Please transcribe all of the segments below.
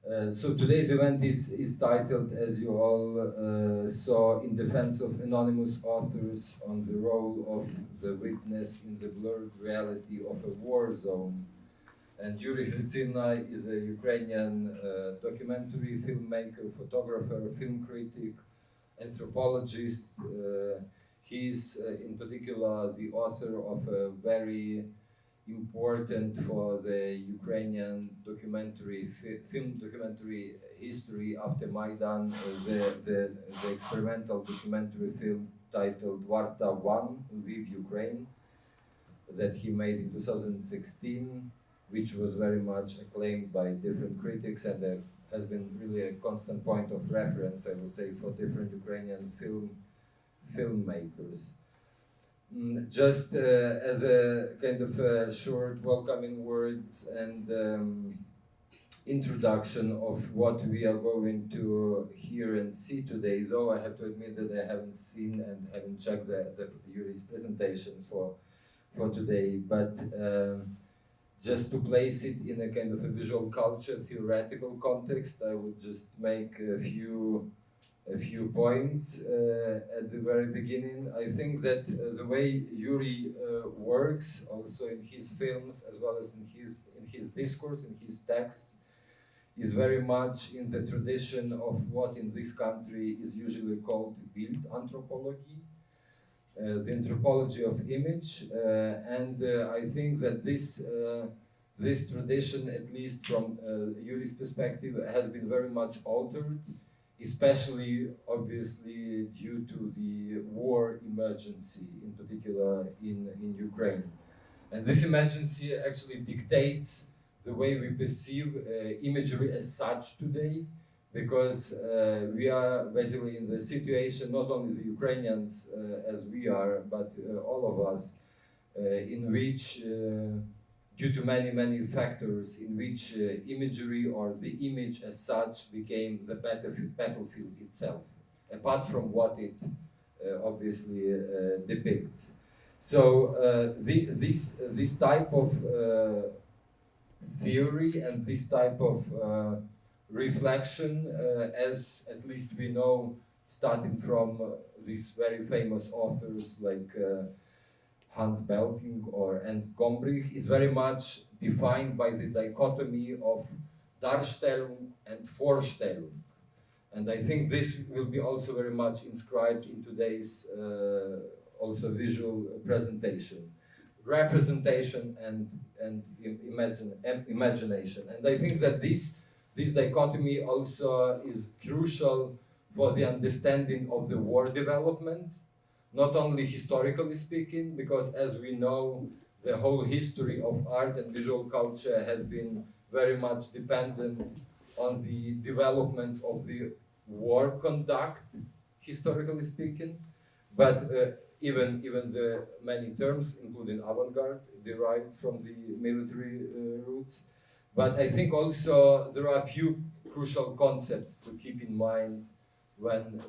So today's event is titled, as you all saw, In Defense of Anonymous Authors on the Role of the Witness in the Blurred Reality of a War Zone. And Yuriy Hrytsyna is a Ukrainian documentary filmmaker, photographer, film critic, anthropologist. He's in particular the author of a very important for the Ukrainian film documentary history after Maidan, the experimental documentary film titled Warta 1, Lviv, Ukraine, that he made in 2016, which was very much acclaimed by different critics and has been really a constant point of reference, I would say, for different Ukrainian filmmakers. Just as a kind of short welcoming words and introduction of what we are going to hear and see today, though I have to admit that I haven't seen and haven't checked the Yuriy's presentation for today, but just to place it in a kind of a visual culture theoretical context, I would just make a few points at the very beginning. I think that the way Yuriy works, also in his films as well as in his discourse, in his texts, is very much in the tradition of what in this country is usually called bildende, the anthropology of image, and I think that this tradition, at least from Yuriy's perspective, has been very much altered, especially obviously due to the war emergency, in particular in Ukraine. And this emergency actually dictates the way we perceive imagery as such today, because we are basically in the situation, not only the Ukrainians as we are, but all of us, in which due to many factors in which imagery or the image as such became the battlefield itself, apart from what it obviously depicts. So this type of theory and this type of reflection, as at least we know, starting from these very famous authors like Hans Belting or Ernst Gombrich, is very much defined by the dichotomy of Darstellung and Vorstellung. And I think this will be also very much inscribed in today's also visual presentation. Representation and imagination. And I think that this dichotomy also is crucial for the understanding of the war developments, not only historically speaking, because as we know, the whole history of art and visual culture has been very much dependent on the developments of the war conduct, historically speaking, but even the many terms, including avant-garde, derived from the military roots. But I think also there are a few crucial concepts to keep in mind when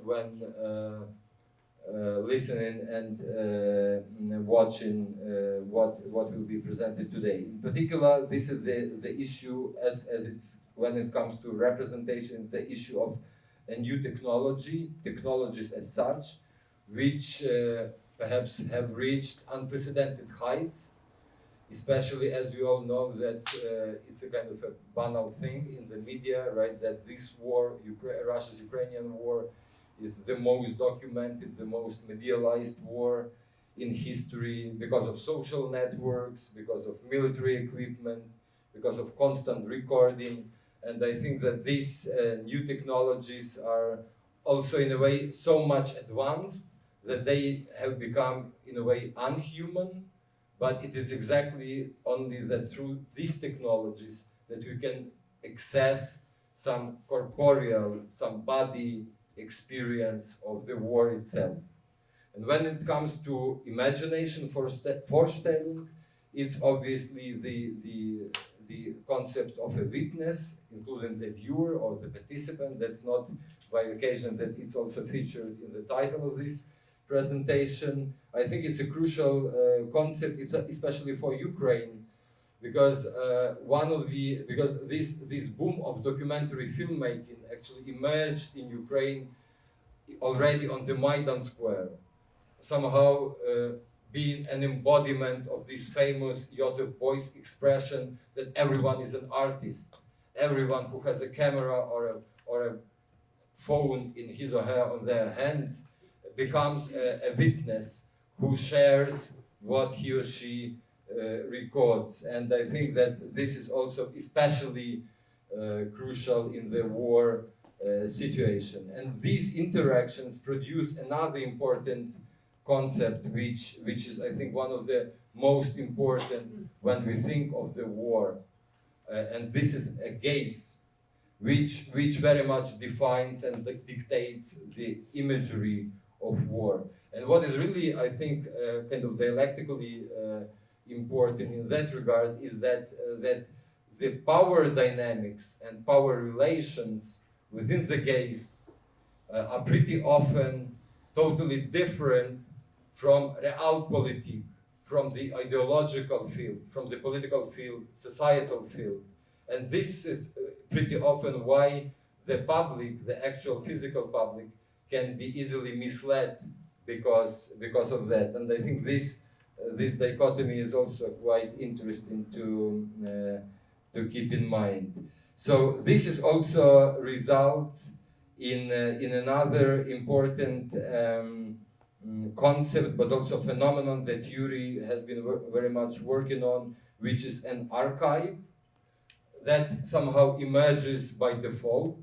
listening and watching what will be presented today. In particular, this is the issue as it's when it comes to representation, the issue of a new technologies as such, which perhaps have reached unprecedented heights, especially as we all know that it's a kind of a banal thing in the media, right? That this war, Russia's Ukrainian war, is the most documented, the most medialized war in history because of social networks, because of military equipment, because of constant recording. And I think that these new technologies are also in a way so much advanced that they have become in a way unhuman, but it is exactly only that through these technologies that we can access some corporeal, some body experience of the war itself. And when it comes to imagination, Vorstellung, it's obviously the concept of a witness, including the viewer or the participant. That's not by occasion that it's also featured in the title of this presentation. I think it's a crucial concept, especially for Ukraine, because this boom of documentary filmmaking actually emerged in Ukraine already on the Maidan Square, somehow being an embodiment of this famous Joseph Beuys expression that everyone is an artist. Everyone who has a camera or a phone in his or her on their hands becomes a witness who shares what he or she records. And I think that this is also especially crucial in the war situation. And these interactions produce another important concept, which is, I think, one of the most important when we think of the war. And this is a gaze, which very much defines and dictates the imagery of war. And what is really, I think, kind of dialectically important in that regard is that the power dynamics and power relations within the gaze are pretty often totally different from realpolitik, from the ideological field, from the political field, societal field. And this is pretty often why the public, the actual physical public, can be easily misled because of that. And I think this dichotomy is also quite interesting to keep in mind. So this is also results in another important concept, but also phenomenon that Yuriy has been very much working on, which is an archive that somehow emerges by default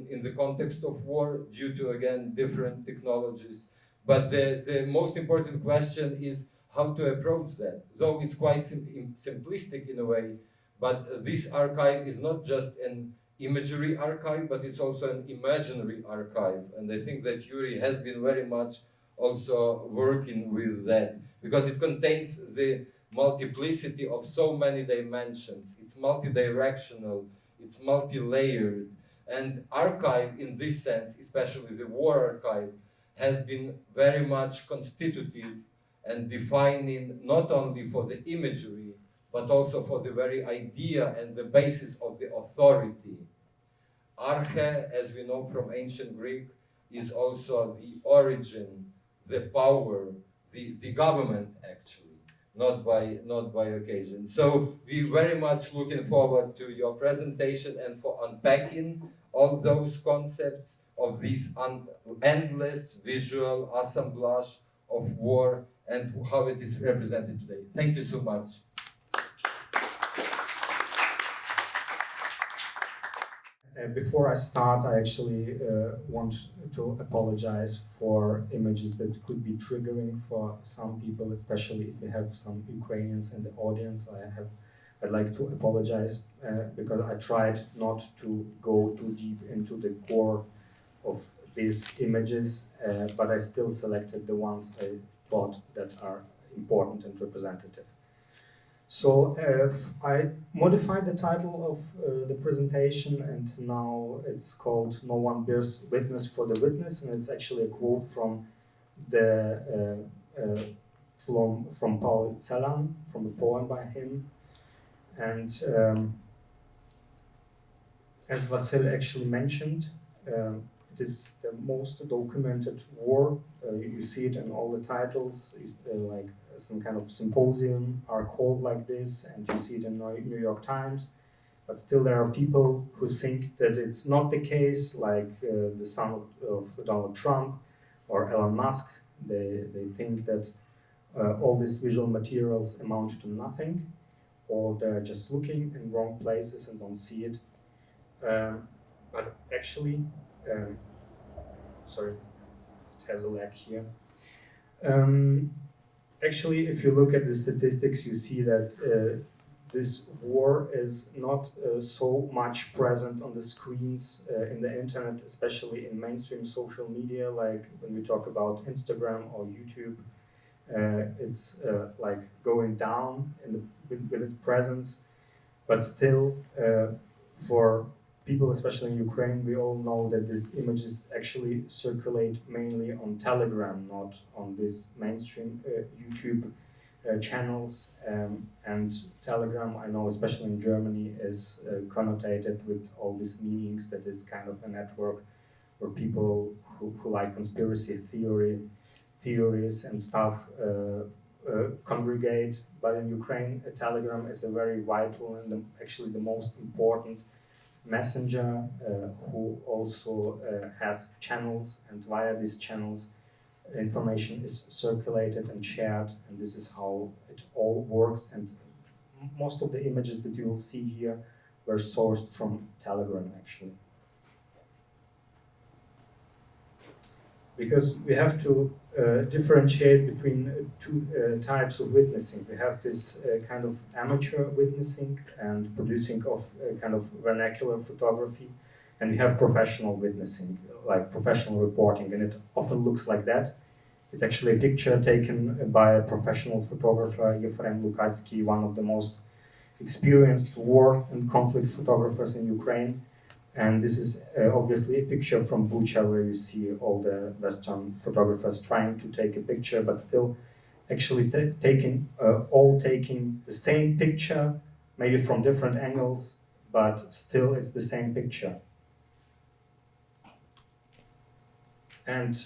in the context of war due to, again, different technologies. But the most important question is how to approach that. Though it's quite simplistic in a way, but this archive is not just an imagery archive, but it's also an imaginary archive. And I think that Yuriy has been very much also working with that, because it contains the multiplicity of so many dimensions. It's multi-directional, it's multi-layered. And archive in this sense, especially the war archive, has been very much constitutive and defining not only for the imagery, but also for the very idea and the basis of the authority. Arche, as we know from ancient Greek, is also the origin, the power, the government actually, not by occasion. So we're very much looking forward to your presentation and for unpacking all those concepts of this endless visual assemblage of war and how it is represented today. Thank you so much. Before I start, I actually want to apologize for images that could be triggering for some people, especially if we have some Ukrainians in the audience. I'd like to apologize because I tried not to go too deep into the core of these images, but I still selected the ones I thought that are important and representative. So I modified the title of the presentation, and now it's called "No One Bears Witness for the Witness," and it's actually a quote from from Paul Celan, from a poem by him. And as Vasil actually mentioned, it is the most documented war. You see it in all the titles, like some kind of symposium are called like this, and you see it in New York Times. But still there are people who think that it's not the case, like the son of Donald Trump or Elon Musk. They think that all these visual materials amount to nothing, or they're just looking in wrong places and don't see it. But actually, sorry, it has a lag here. Actually, if you look at the statistics, you see that this war is not so much present on the screens in the internet, especially in mainstream social media, like when we talk about Instagram or YouTube. It's like going down with its presence, but still for people, especially in Ukraine, we all know that these images actually circulate mainly on Telegram, not on this mainstream YouTube channels, and Telegram, I know especially in Germany, is connotated with all these meanings, that is kind of a network where people who like conspiracy theories and stuff congregate. But in Ukraine, Telegram is a very vital and actually the most important messenger who also has channels, and via these channels information is circulated and shared, and this is how it all works. And most of the images that you will see here were sourced from Telegram, actually. Because we have to differentiate between two types of witnessing. We have this kind of amateur witnessing and producing of kind of vernacular photography, and we have professional witnessing, like professional reporting, and it often looks like that. It's actually a picture taken by a professional photographer, Yefrem Lukatsky, one of the most experienced war and conflict photographers in Ukraine. And this is obviously a picture from Bucha, where you see all the Western photographers trying to take a picture, but still actually all taking the same picture, maybe from different angles, but still it's the same picture. And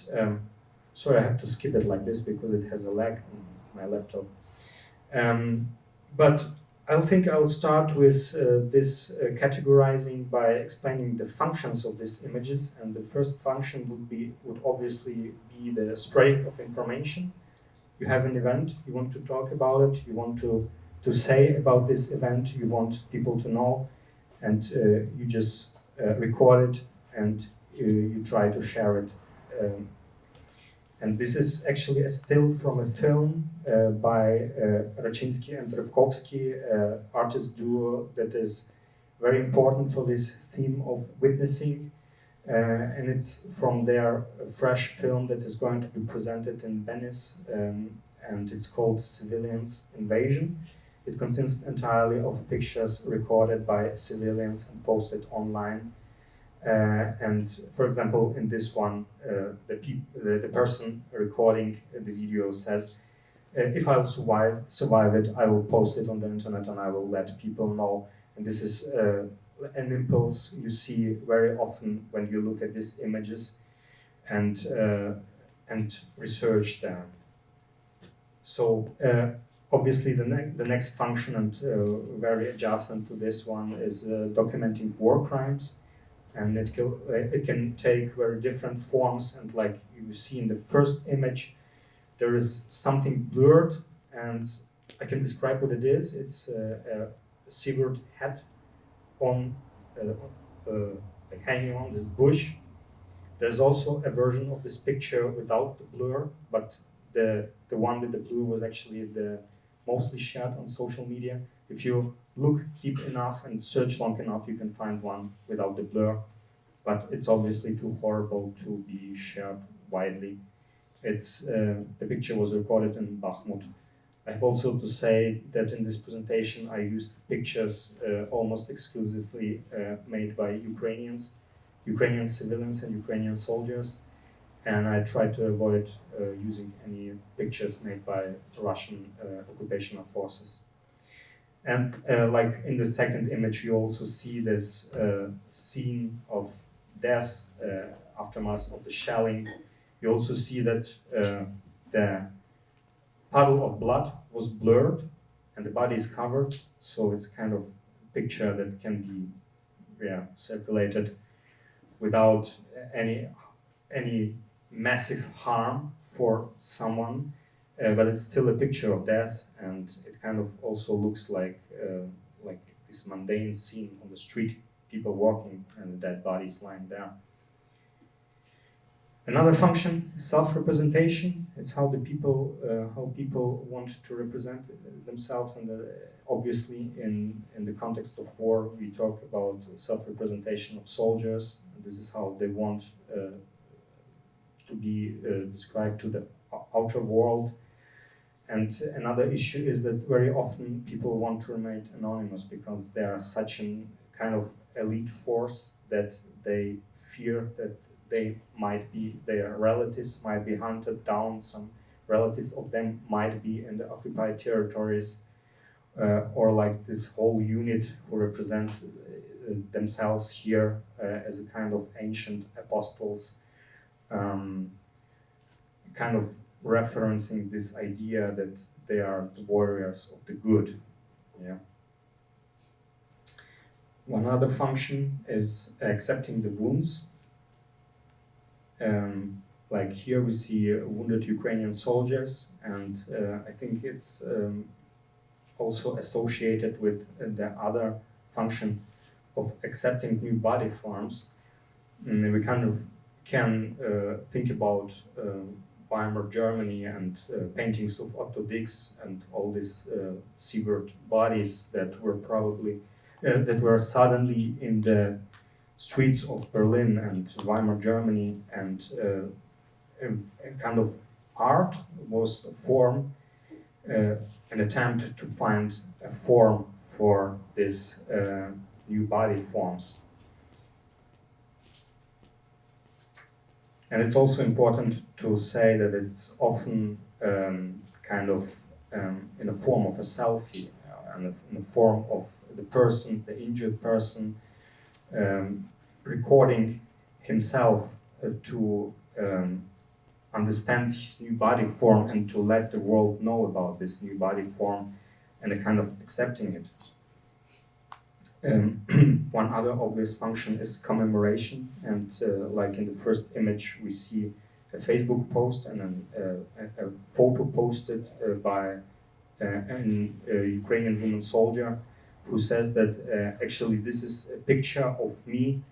sorry, I have to skip it like this because it has a lag on my laptop. But I think I'll start with this categorizing by explaining the functions of these images. And the first function would obviously be the spreading of information. You have an event, you want to talk about it, you want to say about this event, you want people to know, and you just record it and you try to share it. And this is actually a still from a film by Raczynski and Rewkowski, artist duo that is very important for this theme of witnessing. And it's from their fresh film that is going to be presented in Venice, and it's called Civilians Invasion. It consists entirely of pictures recorded by civilians and posted online. And for example, in this one, the person recording the video says, if I'll survive it, I will post it on the internet and I will let people know. And this is an impulse you see very often when you look at these images and research them. So obviously the next function, and very adjacent to this one, is documenting war crimes. And it can take very different forms, and like you see in the first image, there is something blurred, and I can describe what it is. It's a severed head on like hanging on this bush. There's also a version of this picture without the blur, but the one with the blue was actually the mostly shared on social media. If you look deep enough and search long enough, you can find one without the blur, but it's obviously too horrible to be shared widely. It's the picture was recorded in Bakhmut. I have also to say that in this presentation I used pictures almost exclusively made by Ukrainian civilians and Ukrainian soldiers, and I tried to avoid using any pictures made by Russian occupational forces. And like in the second image, you also see this scene of death, aftermath of the shelling. You also see that the puddle of blood was blurred and the body is covered, so it's kind of a picture that can be circulated without any massive harm for someone. But it's still a picture of death, and it kind of also looks like this mundane scene on the street, people walking and dead bodies lying there. Another function is self-representation. It's how people want to represent themselves, and obviously in the context of war, we talk about self-representation of soldiers. This is how they want to be described to the outer world. And another issue is that very often people want to remain anonymous because they are such a kind of elite force that they fear that their relatives might be hunted down, some relatives of them might be in the occupied territories, or like this whole unit who represents themselves here as a kind of ancient apostles, kind of referencing this idea that they are the warriors of the good. Yeah. One other function is accepting the wounds. Like here we see wounded Ukrainian soldiers, and I think it's also associated with the other function of accepting new body forms. We kind of can think about Weimar Germany and paintings of Otto Dix and all these severed bodies that were probably that were suddenly in the streets of Berlin and Weimar Germany, and a kind of art was a form, an attempt to find a form for this new body forms. And it's also important to say that it's often kind of in the form of a selfie, and in the form of the person, the injured person, recording himself to understand his new body form and to let the world know about this new body form, and a kind of accepting it. One other obvious function is commemoration, and like in the first image we see a Facebook post and then a photo posted by an Ukrainian woman soldier who says that actually this is a picture of me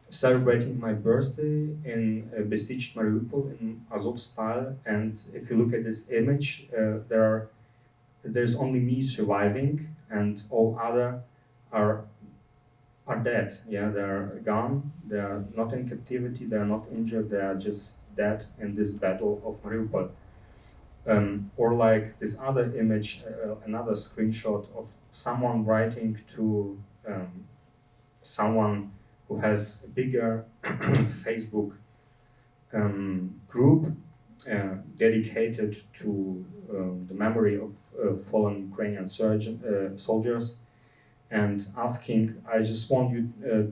celebrating my birthday in besieged Mariupol in Azovstal, and if you look at this image, there's only me surviving, and all other are dead. Yeah, they're gone. They're not in captivity. They're not injured. They are just dead in this battle of Mariupol. Or like this other image, another screenshot of someone writing to someone who has a bigger Facebook group dedicated to the memory of fallen Ukrainian soldiers, and asking, I just want you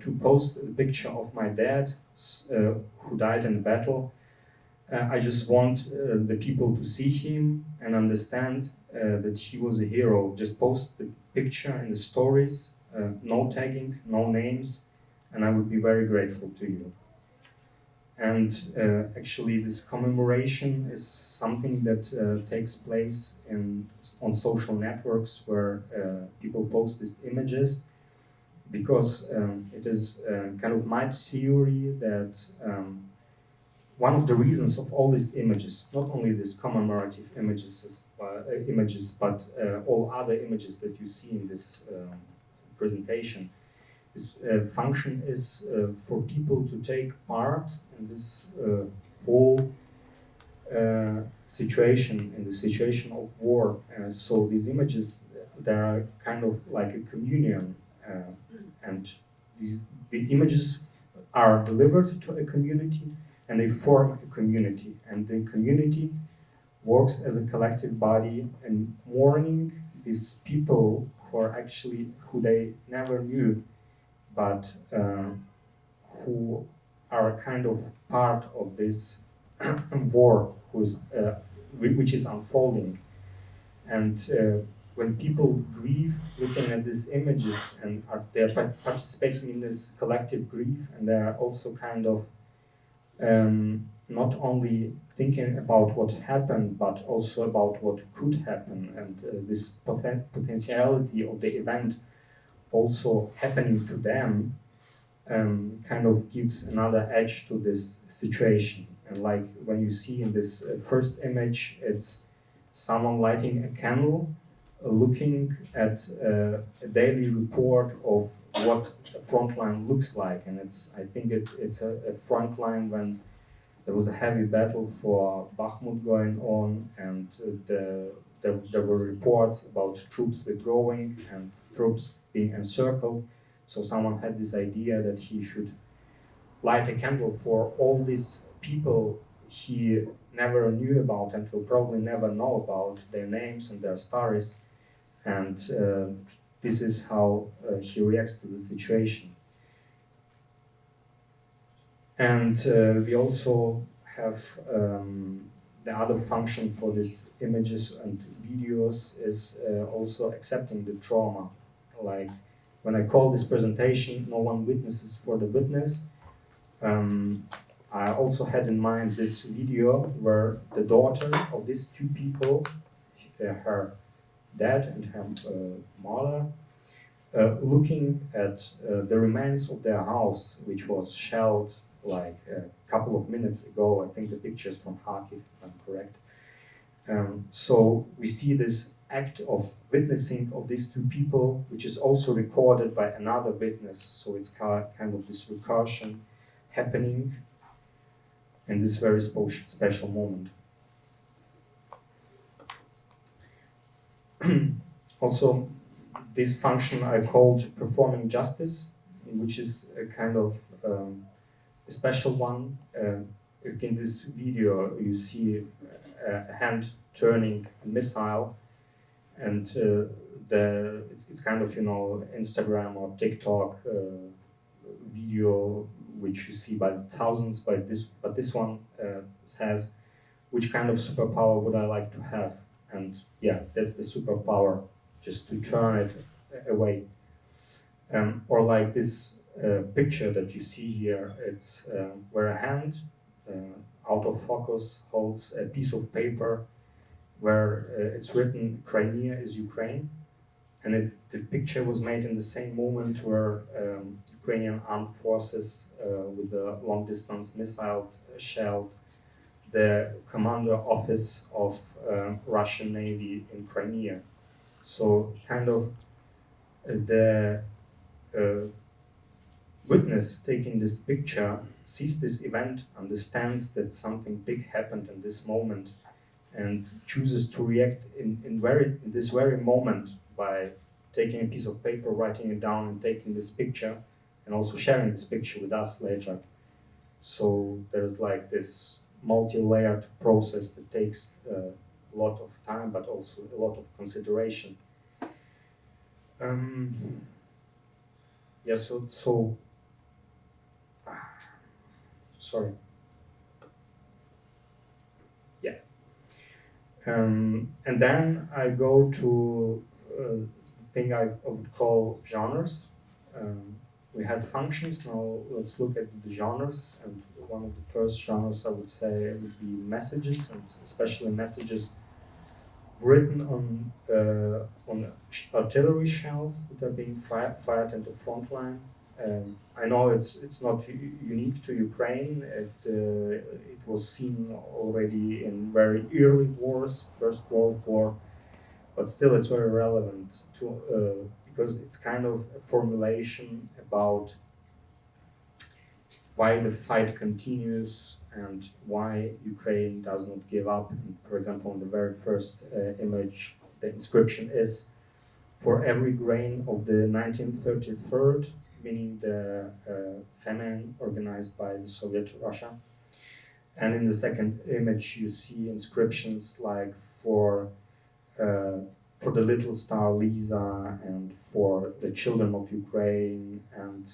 to post a picture of my dad who died in battle. I just want the people to see him and understand that he was a hero. Just post the picture in the stories, no tagging, no names, and I would be very grateful to you. And actually this commemoration is something that takes place on social networks where people post these images, because it is kind of my theory that one of the reasons of all these images, not only these commemorative images, but all other images that you see in this presentation, this function is for people to take part in this whole situation, in the situation of war. So these images, they are kind of like a communion, and the images are delivered to a community, and they form a community, and the community works as a collective body in mourning these people who they never knew, but who are kind of part of this war which is unfolding. And when people grieve looking at these images, and they're participating in this collective grief, and they are also kind of not only thinking about what happened, but also about what could happen, and this potentiality of the event also happening to them kind of gives another edge to this situation. And like when you see in this first image, it's someone lighting a candle, looking at a daily report of what a front line looks like. And I think it's a front line when there was a heavy battle for Bakhmut going on, and there were reports about troops withdrawing and troops being encircled. So someone had this idea that he should light a candle for all these people he never knew about and will probably never know about their names and their stories. And this is how he reacts to the situation. And we also have the other function for these images and videos is also accepting the trauma. Like when I call this presentation, no one witnesses for the witness, I also had in mind this video where the daughter of these two people, her dad and her mother, looking at the remains of their house, which was shelled like a couple of minutes ago. I think the picture is from Kyiv, if I'm correct. So we see this act of witnessing of these two people, which is also recorded by another witness. So it's kind of this recursion happening in this very special moment. Also, this function I called performing justice, which is a kind of a special one. In this video, you see a hand turning a missile, and it's kind of, you know, Instagram or TikTok video which you see by the thousands. But this one says, which kind of superpower would I like to have? And yeah, that's the superpower, just to turn it away. Or like this picture that you see here, it's where a hand out of focus holds a piece of paper where it's written Crimea is Ukraine, and the picture was made in the same moment where Ukrainian armed forces with a long distance missile shelled the commander office of Russian Navy in Crimea. So kind of the witness taking this picture sees this event, understands that something big happened in this moment, and chooses to react in this very moment by taking a piece of paper, writing it down, and taking this picture, and also sharing this picture with us later. So there's like this multi-layered process that takes a lot of time, but also a lot of consideration. Yeah, so sorry. Yeah. And then I go to the thing I would call genres. We had functions, now let's look at the genres. And one of the first genres I would say would be messages, and especially messages written on artillery shells that are being fired in the front line. I know it's not unique to Ukraine. It was seen already in very early wars, First World War, but still it's very relevant to because it's kind of a formulation about why the fight continues and why Ukraine does not give up. And for example, on the very first image, the inscription is, "For every grain of the 1933rd, meaning the famine organized by the Soviet Russia." And in the second image, you see inscriptions like for the little star Lisa, and for the children of Ukraine, and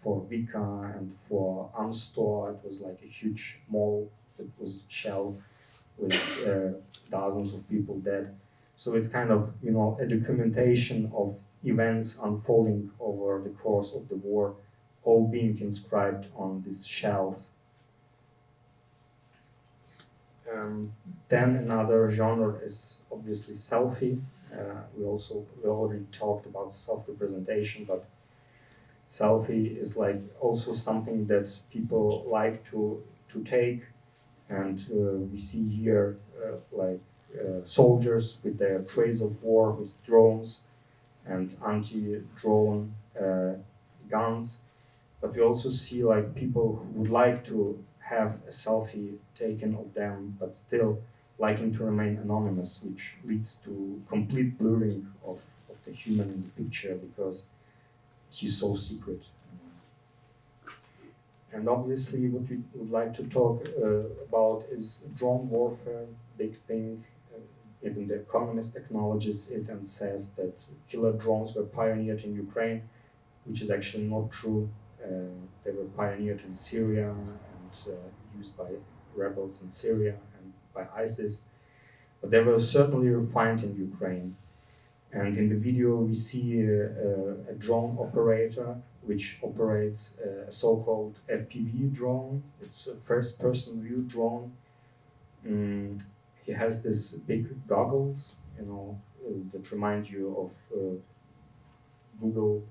for Vika, and for Amstor. It was like a huge mall that was shelled with dozens of people dead. So it's kind of, you know, a documentation of events unfolding over the course of the war, all being inscribed on these shells. Then another genre is obviously selfie. We already talked about self-representation, but selfie is like also something that people like to take, and we see here soldiers with their trays of war, with drones and anti-drone guns, but we also see like people who would like to have a selfie taken of them, but still liking to remain anonymous, which leads to complete blurring of the human in the picture because he's so secret. And obviously what we would like to talk about is drone warfare, big thing. Even the Economist acknowledges it and says that killer drones were pioneered in Ukraine, which is actually not true. They were pioneered in Syria and used by rebels in Syria and by ISIS. But they were certainly refined in Ukraine. And in the video we see a drone operator which operates a so-called FPV drone. It's a first-person view drone. He has this big goggles, that remind you of Google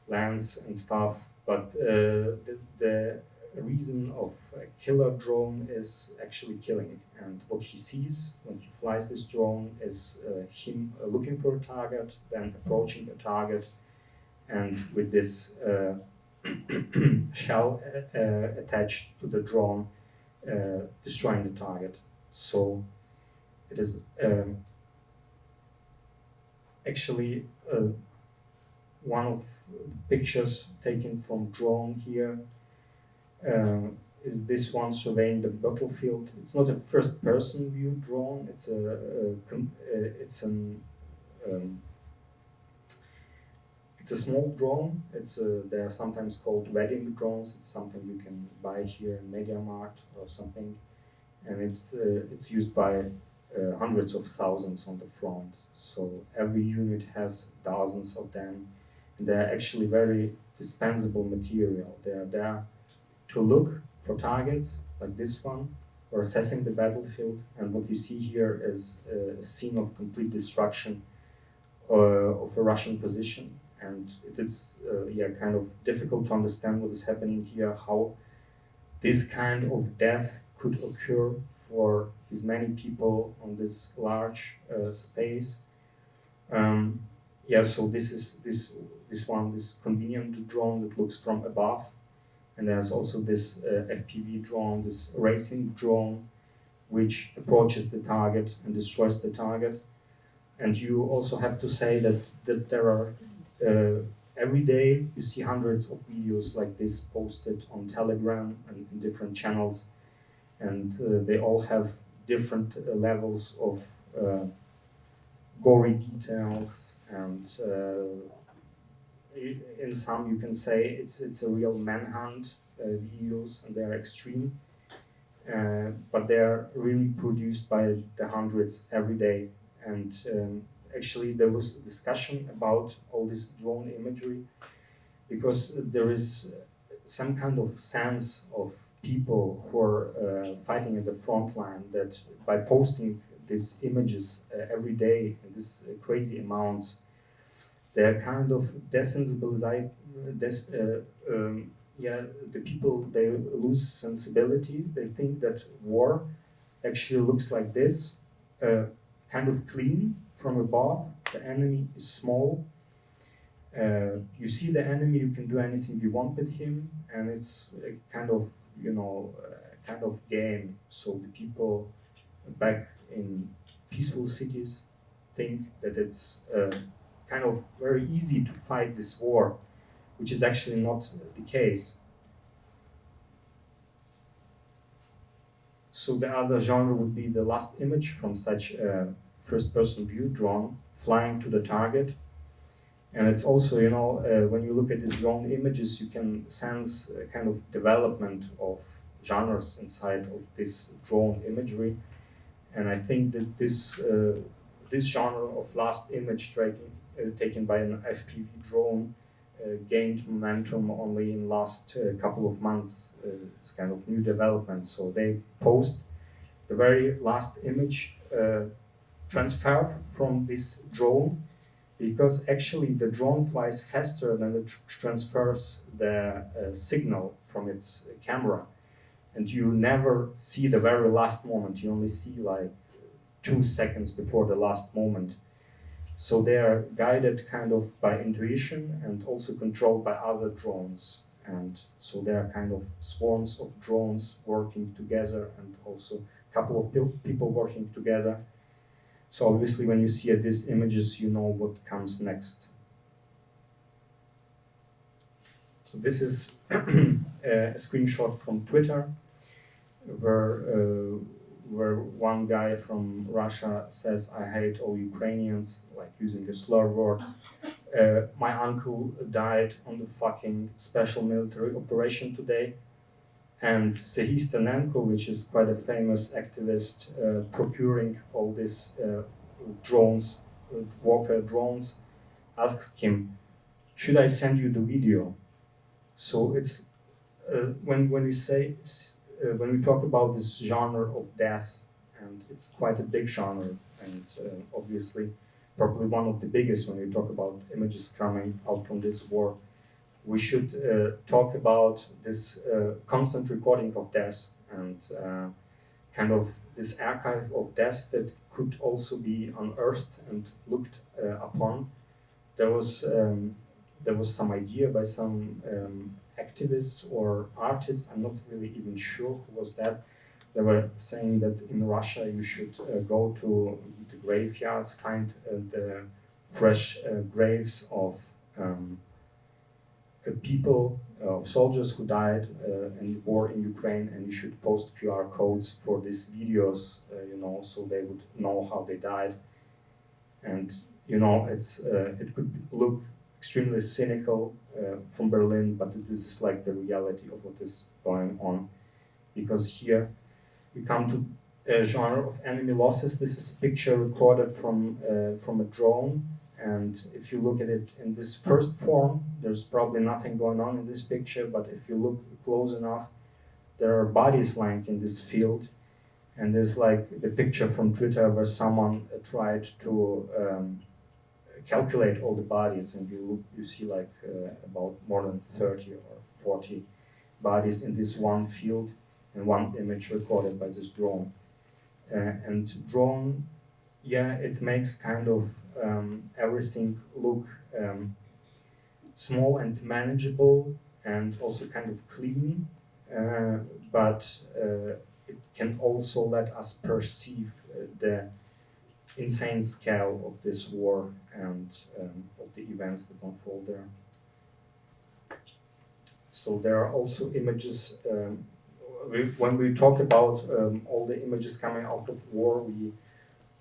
Lens and stuff. But the reason of a killer drone is actually killing. And what he sees when he flies this drone is him looking for a target, then approaching a target, and with this shell attached to the drone, destroying the target. So it is actually one of pictures taken from drone here. Is this one surveying the battlefield? It's not a first-person view drone. It's a small drone. They are sometimes called wedding drones. It's something you can buy here in MediaMarkt or something, and it's used by hundreds of thousands on the front. So every unit has thousands of them, and they are actually very dispensable material. They are there to look for targets like this one, or assessing the battlefield. And what we see here is a scene of complete destruction of a Russian position. And it is kind of difficult to understand what is happening here, how this kind of death could occur for these many people on this large space. So this is this convenient drone that looks from above. And there's also this FPV drone, this racing drone, which approaches the target and destroys the target. And you also have to say that there are, every day you see hundreds of videos like this posted on Telegram and in different channels. And they all have different levels of gory details, and in some you can say it's a real manhunt videos, and they are extreme, but they are really produced by the hundreds every day. And actually there was a discussion about all this drone imagery, because there is some kind of sense of people who are fighting in the front line, that by posting these images every day in these crazy amounts, they are kind of the people, they lose sensibility. They think that war actually looks like this, kind of clean from above. The enemy is small. You see the enemy, you can do anything you want with him, and it's a kind of game. So the people back in peaceful cities think that it's kind of very easy to fight this war, which is actually not the case. So the other genre would be the last image from such a first-person view drone flying to the target. And it's also, when you look at these drone images, you can sense a kind of development of genres inside of this drone imagery. And I think that this genre of last image taken by an FPV drone gained momentum only in last couple of months. It's kind of new development. So they post the very last image transferred from this drone, because actually the drone flies faster than it transfers the signal from its camera. And you never see the very last moment. You only see like 2 seconds before the last moment. So they are guided kind of by intuition and also controlled by other drones. And so they are kind of swarms of drones working together, and also a couple of people working together. So obviously when you see these images, you know what comes next. So this is a screenshot from Twitter, where one guy from Russia says, "I hate all Ukrainians," like using a slur word. My uncle died on the fucking special military operation today. And Sehisternenko, which is quite a famous activist procuring all these drones, warfare drones, asks him, "Should I send you the video?" So it's when we talk about this genre of death, and it's quite a big genre, and obviously probably one of the biggest when we talk about images coming out from this war. We should talk about this constant recording of death and kind of this archive of death that could also be unearthed and looked upon. There was some idea by some activists or artists, I'm not really even sure who was that. They were saying that in Russia you should go to the graveyards, find the fresh graves of people, of soldiers who died in the war in Ukraine, and you should post QR codes for these videos, so they would know how they died. And it could look extremely cynical from Berlin, but this is like the reality of what is going on. Because here we come to a genre of enemy losses. This is a picture recorded from a drone. And if you look at it in this first form, there's probably nothing going on in this picture, but if you look close enough, there are bodies lying in this field. And there's like the picture from Twitter where someone tried to calculate all the bodies, and you see like about more than 30 or 40 bodies in this one field, and one image recorded by this drone. And drone, it makes kind of everything look small and manageable, and also kind of clean, but it can also let us perceive the insane scale of this war and of the events that unfold there. So there are also images, when we talk about all the images coming out of war, we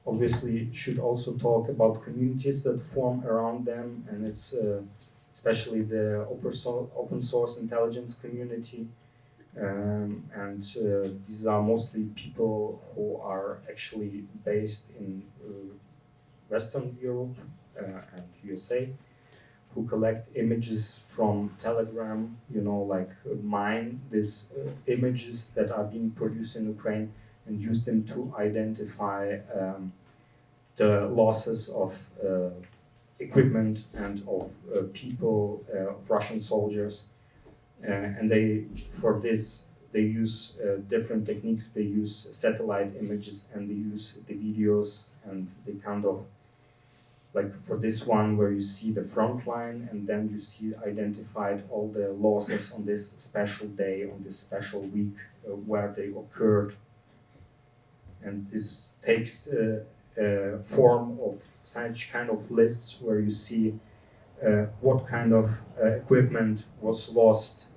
obviously should also talk about communities that form around them, and it's especially the open source intelligence community. And these are mostly people who are actually based in Western Europe and USA, who collect images from Telegram, like mine these images that are being produced in Ukraine and use them to identify the losses of equipment and of people, of Russian soldiers. And they use different techniques. They use satellite images, and they use the videos, and they kind of, like for this one where you see the front line, and then you see identified all the losses on this special day, on this special week where they occurred. And this takes a form of such kind of lists where you see what kind of equipment was lost,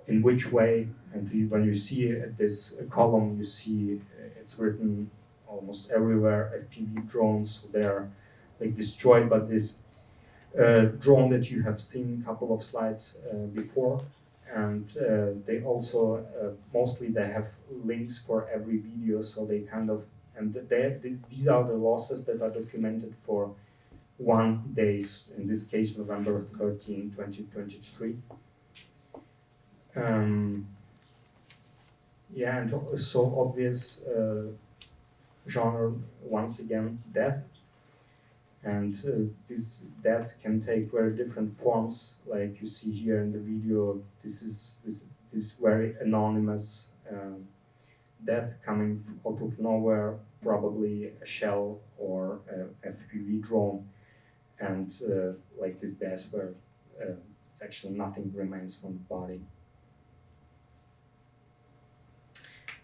in which way, and when you see this column, you see it's written almost everywhere FPV drones. They are like destroyed by this drone that you have seen a couple of slides before, and they also mostly they have links for every video, so they kind of, and these are the losses that are documented for 1 day, in this case November 13, 2023. And so obvious genre, once again, death. And this death can take very different forms, like you see here in the video. This is this very anonymous death coming out of nowhere, probably a shell or a FPV drone. And like this death where it's actually nothing remains from the body.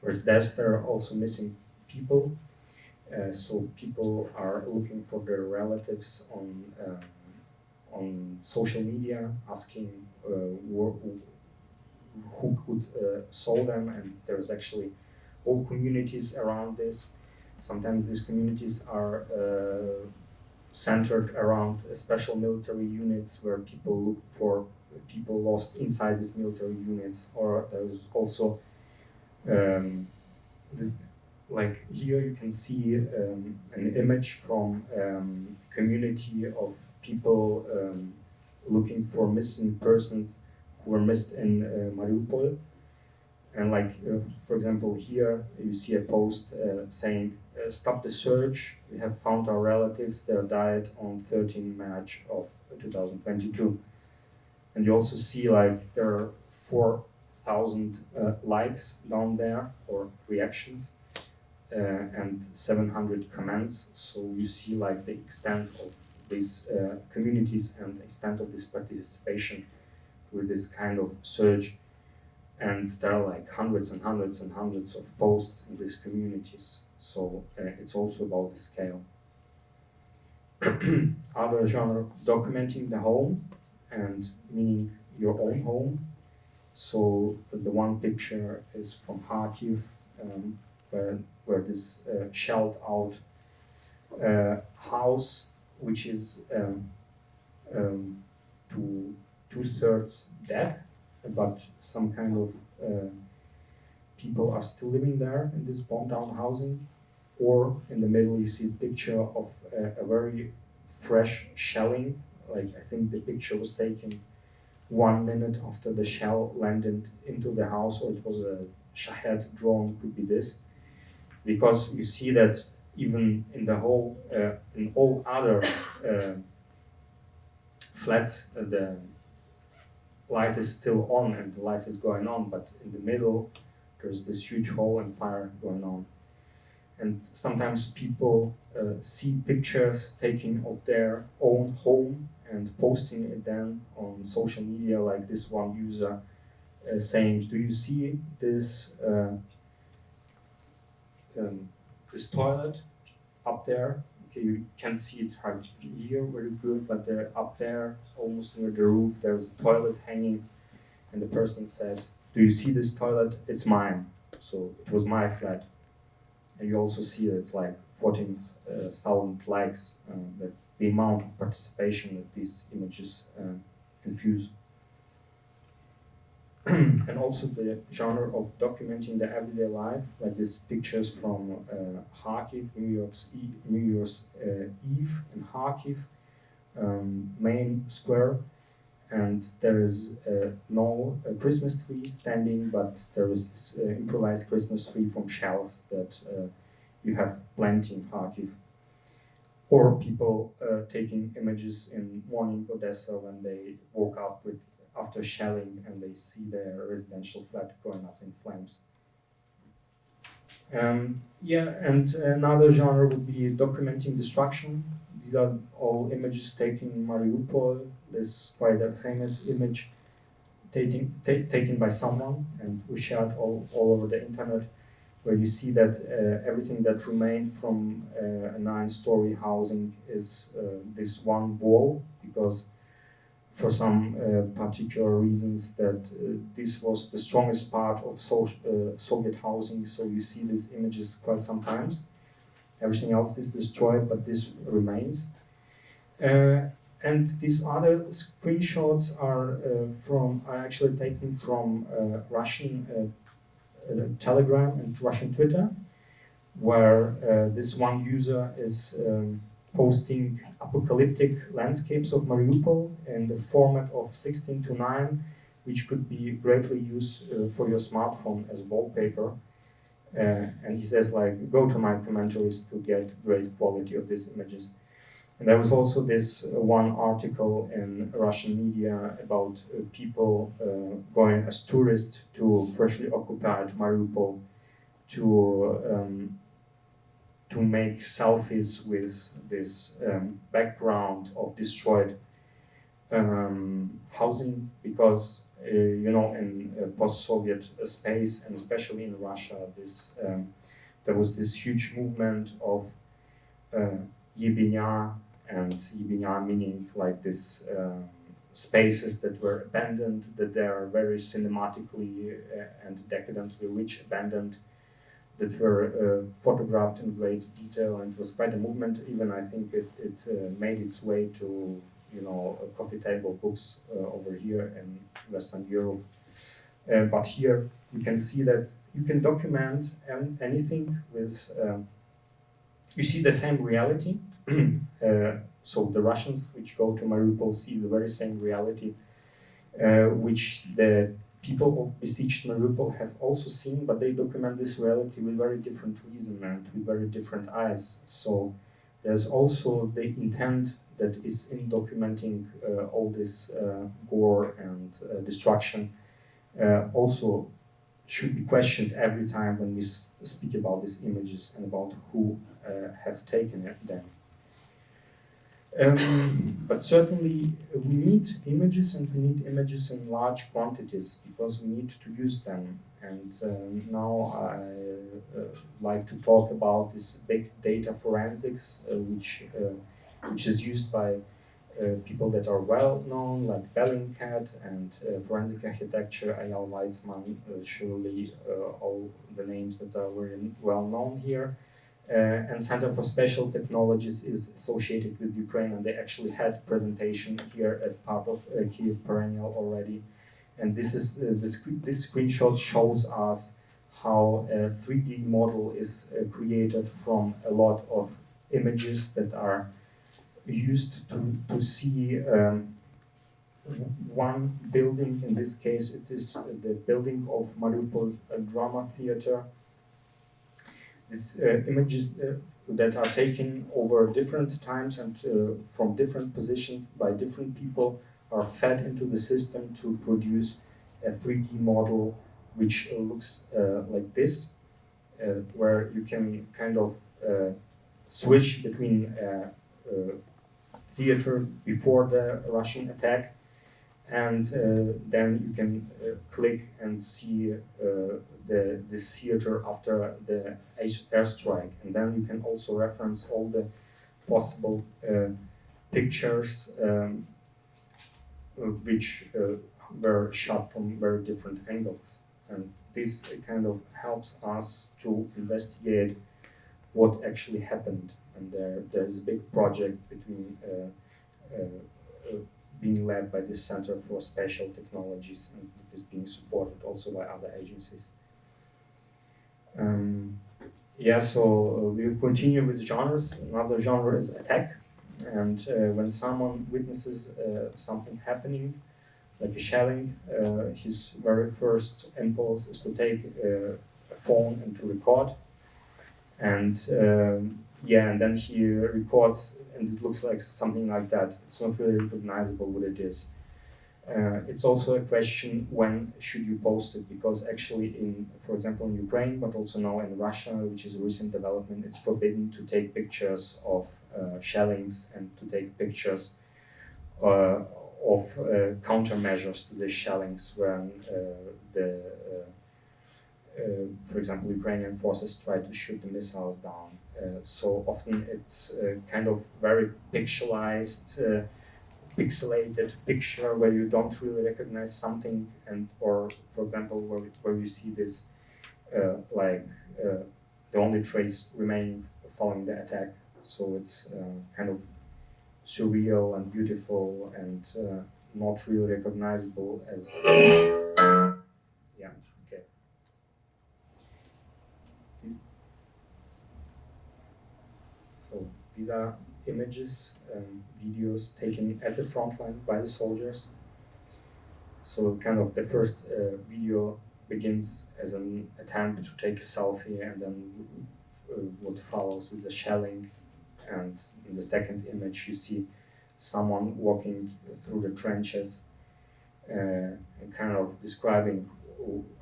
Whereas deaths, there are also missing people. So people are looking for their relatives on social media, asking who could solve them, and there's actually whole communities around this. Sometimes these communities are centered around special military units where people look for people lost inside these military units, or there's also like here you can see an image from community of people looking for missing persons who were missed in Mariupol. And like, for example, here you see a post saying, stop the search, we have found our relatives, they died on 13 March of 2022. And you also see like there are 4,000 likes down there, or reactions, and 700 comments. So you see like the extent of these communities and the extent of this participation with this kind of surge. And there are like hundreds and hundreds and hundreds of posts in these communities. So it's also about the scale. Other genre, documenting the home, and meaning your own home. So the one picture is from Kyiv, where this shelled out house, which is two-thirds dead, but some kind of people are still living there in this bombed down housing. Or in the middle you see a picture of a very fresh shelling. Like, I think the picture was taken 1 minute after the shell landed into the house, or it was a Shahed drone, could be this. Because you see that even in the whole, in all other flats, the light is still on and the life is going on, but in the middle there's this huge hole and fire going on. And sometimes people see pictures taken of their own home and posting it then on social media, like this one user saying, do you see this this toilet up there? Okay, you can see it right here very good, but they're up there, almost near the roof, there's a toilet hanging, and the person says, do you see this toilet? It's mine. So it was my flat. And you also see that it's like 14,000 likes. That's the amount of participation that these images infuse. And also the genre of documenting the everyday life, like these pictures from Kyiv, New Year's Eve in Kyiv, main square, and there is no Christmas tree standing, but there is this improvised Christmas tree from shells that you have plenty in Kyiv. Or people taking images in morning Odessa when they woke up after shelling and they see their residential flat going up in flames. Yeah, and another genre would be documenting destruction. These are all images taken in Mariupol. This is quite a famous image taken by someone, and we shared all over the internet, where you see that everything that remained from a 9-story housing is this one wall, because for some particular reasons that this was the strongest part of Soviet housing, so you see these images quite sometimes. Everything else is destroyed, but this remains. And these other screenshots are actually taken from Russian Telegram and Russian Twitter, where this one user is posting apocalyptic landscapes of Mariupol in the format of 16:9, which could be greatly used for your smartphone as wallpaper. And he says, like, go to my commentaries to get great quality of these images. And there was also this one article in Russian media about people going as tourists to freshly occupied Mariupol to make selfies with this background of destroyed housing, because you know, in post-Soviet space, and especially in Russia, there was this huge movement of nGbK, and nGbK meaning like this spaces that were abandoned, that they are very cinematically and decadently rich abandoned, that were photographed in great detail, and it was quite a movement. Even I think it made its way to coffee table books over here in Western Europe. But here you can see that you can document anything with. You see the same reality. So the Russians which go to Mariupol see the very same reality which the people who besieged Mariupol have also seen, but they document this reality with very different reason and with very different eyes. So there's also the intent that is in documenting all this gore and destruction also should be questioned every time when we speak about these images and about who have taken them. But certainly we need images, and we need images in large quantities because we need to use them. And now I like to talk about this big data forensics, which is used by people that are well known, like Bellingcat and forensic architecture, Eyal Weizmann, surely all the names that are very well known here. And Center for Special Technologies is associated with Ukraine, and they actually had presentation here as part of Kyiv Perennial already. And this is this screenshot shows us how a 3D model is created from a lot of images that are used to see one building. In this case, it is the building of Mariupol Drama Theater. These images that are taken over different times and from different positions by different people are fed into the system to produce a 3D model which looks like this, where you can kind of switch between theater before the Russian attack, and then you can click and see this theater after the airstrike, and then you can also reference all the possible pictures which were shot from very different angles, and this kind of helps us to investigate what actually happened. And there's a big project between being led by this Center for Special Technologies, and it is being supported also by other agencies. So we'll continue with genres. Another genre is attack, and when someone witnesses something happening, like a shelling, his very first impulse is to take a phone and to record. And and then he records, and it looks like something like that. It's not really recognizable what it is. It's also a question, when should you post it? Because actually for example, in Ukraine, but also now in Russia, which is a recent development, it's forbidden to take pictures of shellings and to take pictures of countermeasures to the shellings when for example, Ukrainian forces try to shoot the missiles down. So often it's kind of very pixelated picture where you don't really recognize something, or for example, where you see this the only trace remaining following the attack. So it's kind of surreal and beautiful and not really recognizable as So these are images and videos taken at the front line by the soldiers. So kind of the first video begins as an attempt to take a selfie, and then what follows is a shelling. And in the second image, you see someone walking through the trenches and kind of describing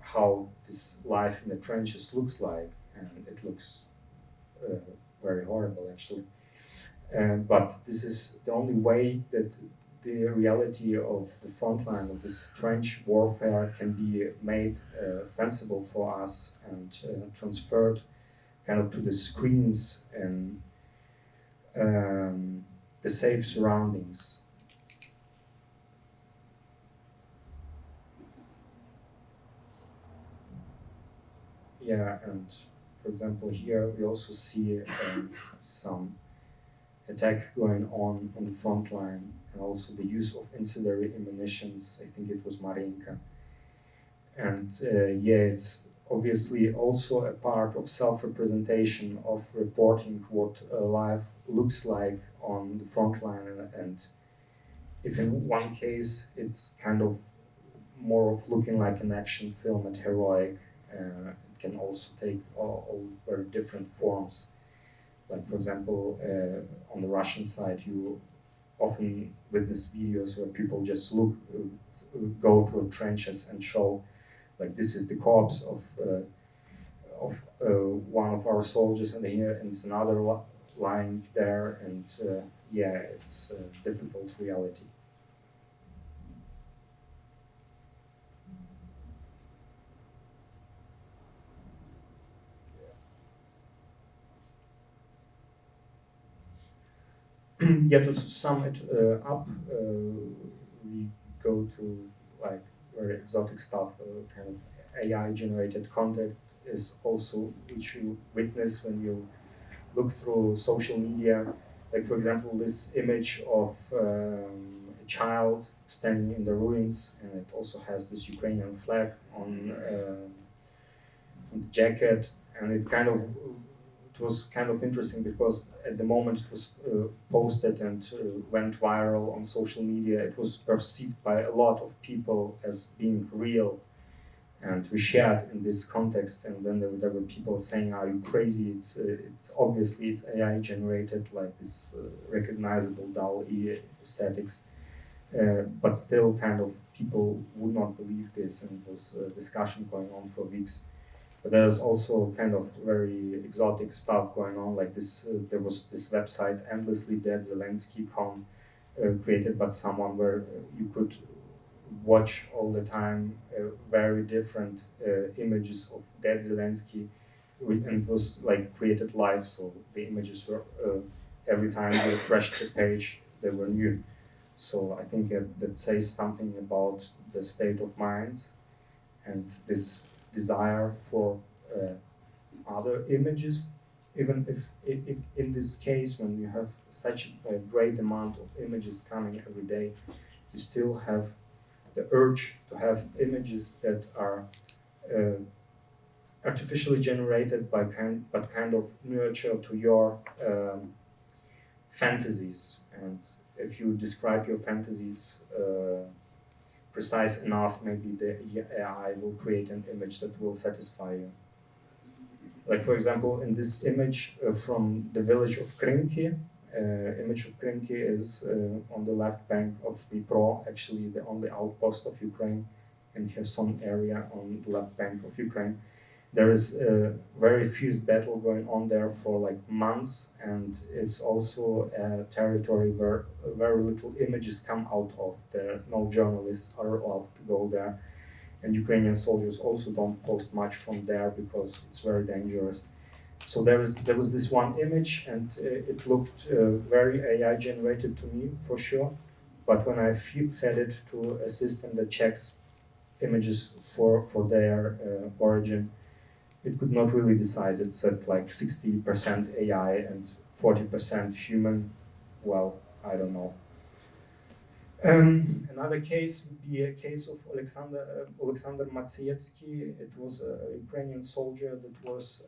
how this life in the trenches looks like, and it looks very horrible, actually. But this is the only way that the reality of the front line of this trench warfare can be made sensible for us and transferred kind of to the screens and the safe surroundings. yeah, and for example, here we also see some attack going on the front line, and also the use of incendiary ammunitions. I think it was Marinka. And yeah, it's obviously also a part of self-representation, of reporting what life looks like on the front line. And if in one case it's kind of more of looking like an action film and heroic, it can also take all very different forms. Like, for example, on the Russian side, you often witness videos where people just go through trenches and show, like, this is the corpse of one of our soldiers, and here and it's another lying there, and yeah, it's a difficult reality. Yeah, to sum it up, we go to like very exotic stuff, kind of AI-generated content is also which you witness when you look through social media. Like, for example, this image of a child standing in the ruins, and it also has this Ukrainian flag on the jacket, and it was kind of interesting because at the moment it was posted and went viral on social media, it was perceived by a lot of people as being real, and we shared in this context. And then there were people saying, "Are you crazy? It's obviously it's AI generated, like this recognizable DALL-E aesthetics." But still, kind of people would not believe this, and it was a discussion going on for weeks. But there's also kind of very exotic stuff going on, like this. There was this website, Endlessly Dead Zelensky.com, created by someone where you could watch all the time very different images of dead Zelensky, and it was like created live, so the images were every time you refreshed the page, they were new. So I think that says something about the state of minds and this desire for other images, even if in this case, when you have such a great amount of images coming every day, you still have the urge to have images that are artificially generated but kind of nurture to your fantasies. And if you describe your fantasies precise enough, maybe the AI will create an image that will satisfy you. Like, for example, in this image from the village of Krynki, image of Krynki is on the left bank of Dnipro, actually the only outpost of Ukraine, in Kherson area on the left bank of Ukraine. There is a very fierce battle going on there for like months, and it's also a territory where very little images come out of. There, no journalists are allowed to go there, and Ukrainian soldiers also don't post much from there because it's very dangerous. So there was this one image, and it looked very AI generated to me for sure. But when I fed it to a system that checks images for their origin, it could not really decide. It said like 60% AI and 40% human. Well, I don't know. Another case would be a case of Alexander Matsievsky. It was a Ukrainian soldier that was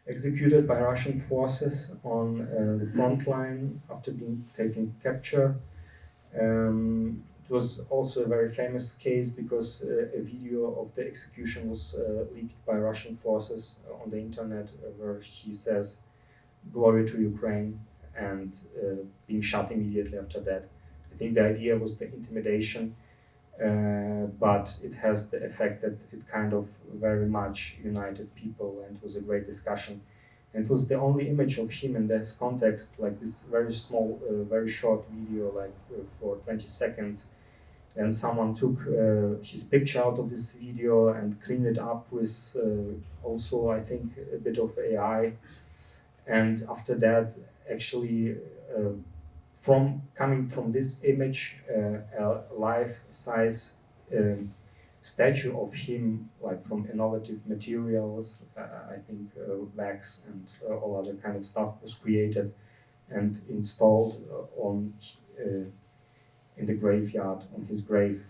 executed by Russian forces on the front line after being taken capture. It was also a very famous case because a video of the execution was leaked by Russian forces on the internet, where he says, "Glory to Ukraine," and being shot immediately after that. I think the idea was the intimidation, but it has the effect that it kind of very much united people, and it was a great discussion. And it was the only image of him in this context, like this very small, very short video, like for 20 seconds. And someone took his picture out of this video and cleaned it up with also, I think, a bit of AI. And after that, actually, coming from this image, a life-size statue of him, like from innovative materials. I think wax and all other kind of stuff was created and installed on in the graveyard on his grave.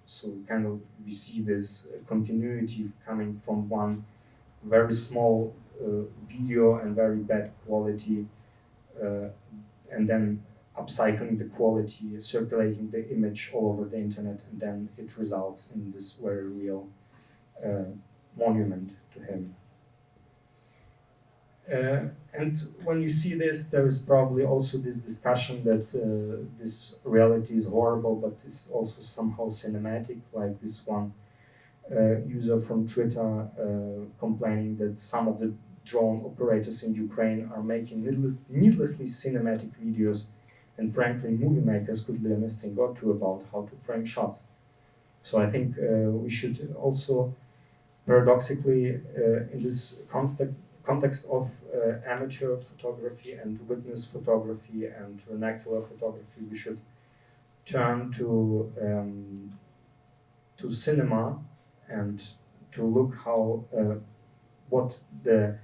So kind of we see this continuity coming from one very small video and very bad quality, and then upcycling the quality, circulating the image all over the internet, and then it results in this very real monument to him. And when you see this, there is probably also this discussion that this reality is horrible, but it's also somehow cinematic, like this one user from Twitter complaining that some of the drone operators in Ukraine are making needlessly cinematic videos, and frankly, movie makers could learn a thing or two about how to frame shots. So I think we should also, paradoxically, in this context of amateur photography and witness photography and vernacular photography, we should turn to cinema and to look how what the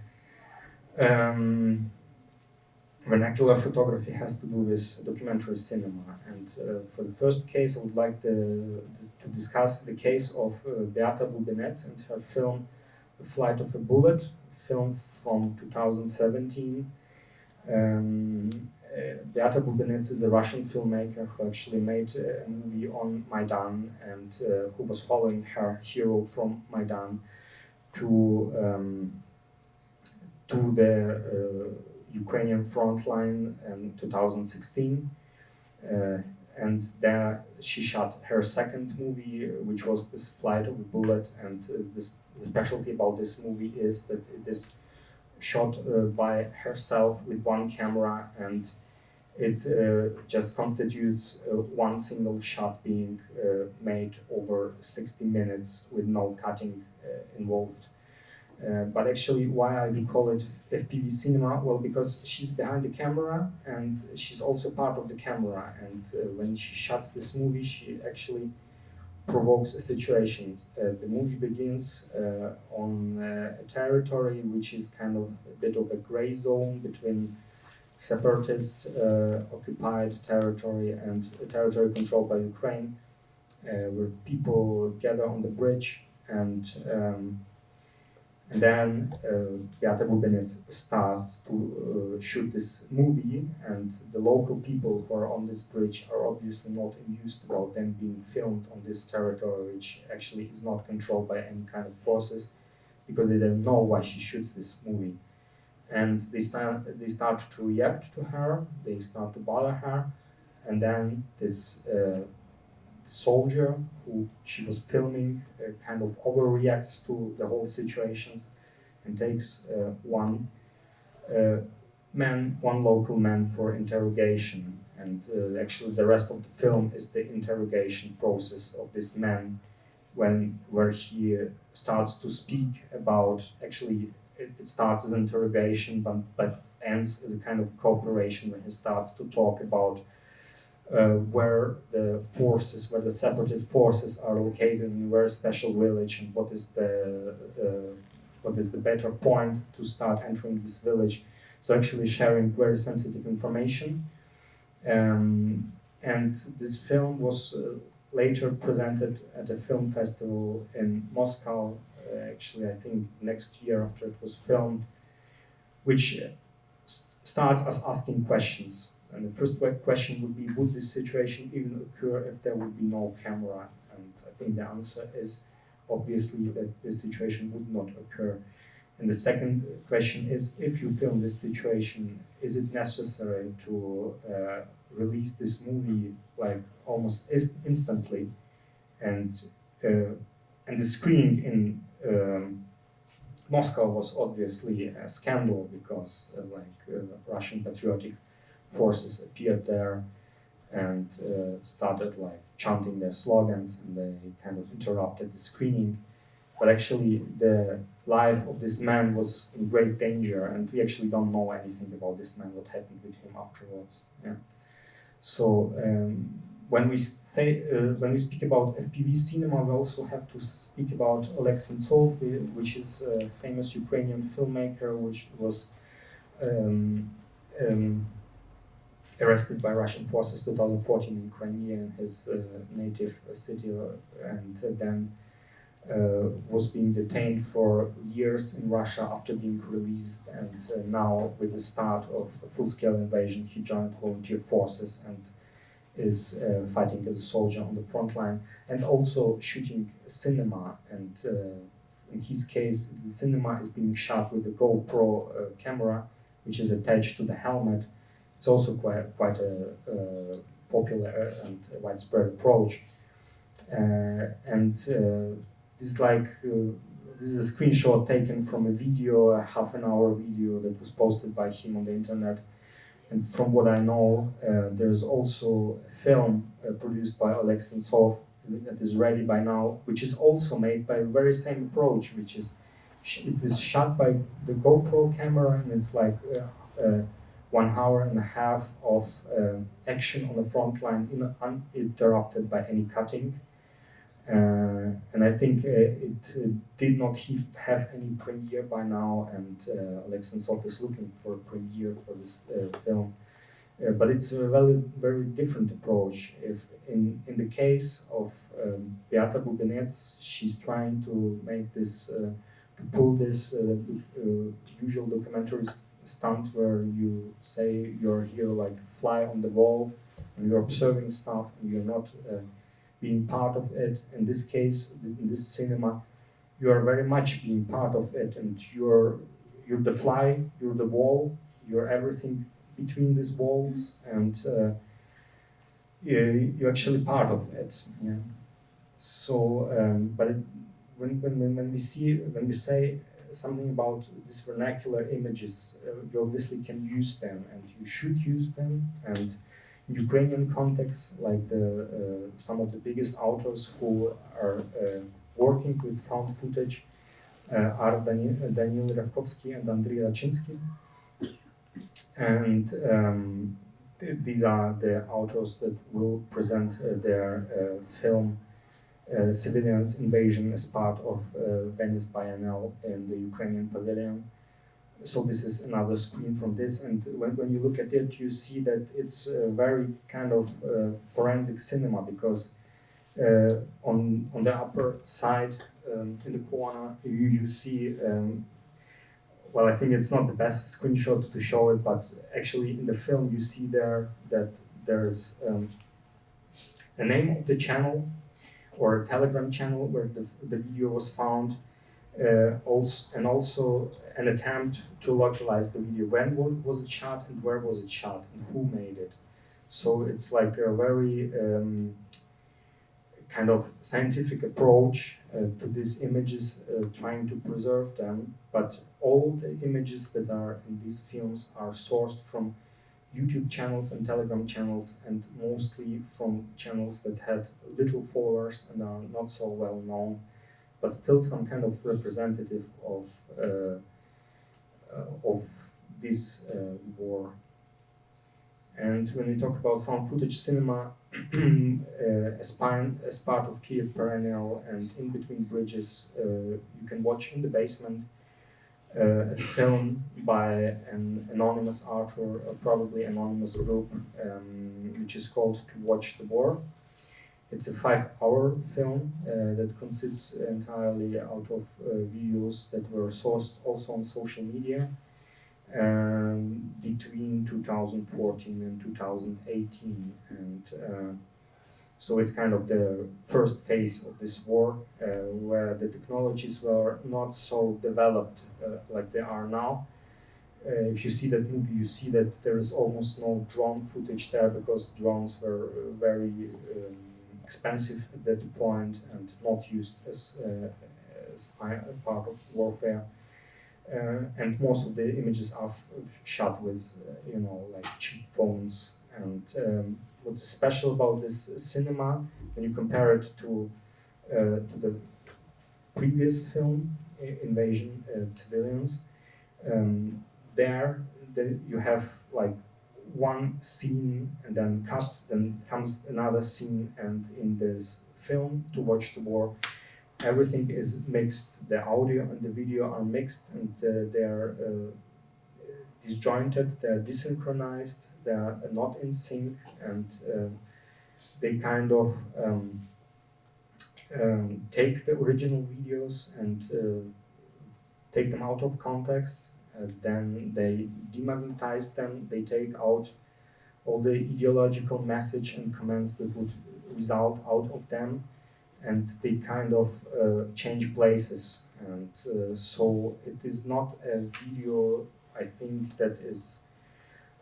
vernacular photography has to do with documentary cinema. And for the first case, I would like to discuss the case of Beata Bubinets and her film The Flight of a Bullet, a film from 2017. Beata Bubinets is a Russian filmmaker who actually made a movie on Maidan and who was following her hero from Maidan to the Ukrainian front line in 2016. And there she shot her second movie, which was this Flight of a Bullet. And the specialty about this movie is that it is shot by herself with one camera, and it just constitutes one single shot being made over 60 minutes with no cutting involved. But actually, why I do call it FPV cinema? Well, because she's behind the camera and she's also part of the camera. And when she shuts this movie, she actually provokes a situation. The movie begins on a territory which is kind of a bit of a gray zone between separatist occupied territory and a territory controlled by Ukraine, where people gather on the bridge, and then Beata Bubinets starts to shoot this movie, and the local people who are on this bridge are obviously not amused about them being filmed on this territory, which actually is not controlled by any kind of forces, because they don't know why she shoots this movie. And they start to react to her, they start to bother her, and then this soldier who she was filming kind of overreacts to the whole situations and takes one local man for interrogation. And actually the rest of the film is the interrogation process of this man, where he starts to speak about, actually it starts as an interrogation but ends as a kind of cooperation, when he starts to talk about where the separatist forces are located, in where special village, and what is the better point to start entering this village. So actually sharing very sensitive information. And this film was later presented at a film festival in Moscow, actually I think next year after it was filmed, which starts us asking questions. And the first question would be, would this situation even occur if there would be no camera? And I think the answer is obviously that this situation would not occur. And the second question is, if you film this situation, is it necessary to release this movie like almost instantly? And the screening in Moscow was obviously a scandal, because Russian patriotic forces appeared there and started like chanting their slogans, and they kind of interrupted the screening. But actually the life of this man was in great danger, and we actually don't know anything about this man, what happened with him afterwards. Yeah. So when we speak about FPV cinema, we also have to speak about Oleg Sentsov, which is a famous Ukrainian filmmaker, which was arrested by Russian forces 2014 in Crimea, his native city, and then was being detained for years in Russia after being released, and now with the start of a full-scale invasion, he joined volunteer forces and is fighting as a soldier on the front line, and also shooting cinema. And in his case, the cinema is being shot with a GoPro camera, which is attached to the helmet. It's also quite a popular and widespread approach. This is a screenshot taken from a video, a half-an-hour video that was posted by him on the internet. And from what I know, there's also a film produced by Oleg Sentsov that is ready by now, which is also made by the very same approach, which is it was shot by the GoPro camera, and it's like 1 hour and a half of action on the front line, uninterrupted by any cutting. And I think it did not have any premiere by now, and Oleg Sentsov is looking for a premiere for this film. But it's a very different approach. If in the case of Beata Bubinets, she's trying to make this, to pull this usual documentary stunt where you say you're here like fly on the wall and you're observing stuff and you're not being part of it. In this case, in this cinema, you are very much being part of it, and you're the fly, you're the wall, you're everything between these walls, and you're actually part of it. Yeah. So, when we say something about these vernacular images, you obviously can use them, and you should use them. And in Ukrainian context, like some of the biggest authors who are working with found footage are Daniil Ravkovsky and Andriy Rachinsky. And these are the authors that will present their film Civilians Invasion as part of Venice Biennale in the Ukrainian pavilion. So this is another screen from this, and when you look at it, you see that it's a very kind of forensic cinema, because on the upper side, in the corner, you see, well, I think it's not the best screenshot to show it, but actually in the film you see there that there's a name of the channel or a Telegram channel where the video was found. Also an attempt to localize the video. When was it shot and where was it shot and who made it? So it's like a very kind of scientific approach to these images, trying to preserve them. But all the images that are in these films are sourced from YouTube channels and Telegram channels, and mostly from channels that had little followers and are not so well known, but still some kind of representative of this war. And when we talk about found footage cinema, as part of Kyiv Perennial and In Between Bridges, you can watch in the basement a film by an anonymous author, probably anonymous group, which is called To Watch the War. It's a 5-hour film that consists entirely out of videos that were sourced also on social media between 2014 and 2018. And so it's kind of the first phase of this war, where the technologies were not so developed like they are now. If you see that movie, you see that there is almost no drone footage there, because drones were very expensive at that point and not used as part of warfare. And most of the images are shot with, like cheap phones. And what's special about this cinema, when you compare it to the previous film, Invasion Civilians, you have like one scene and then cut, then comes another scene, and in this film to watch the war, everything is mixed. The audio and the video are mixed, and they're disjointed, they're desynchronized, they're not in sync, and they kind of take the original videos and take them out of context. Then they demagnetize them, they take out all the ideological message and comments that would result out of them, and they kind of change places. And so it is not a video, I think, that is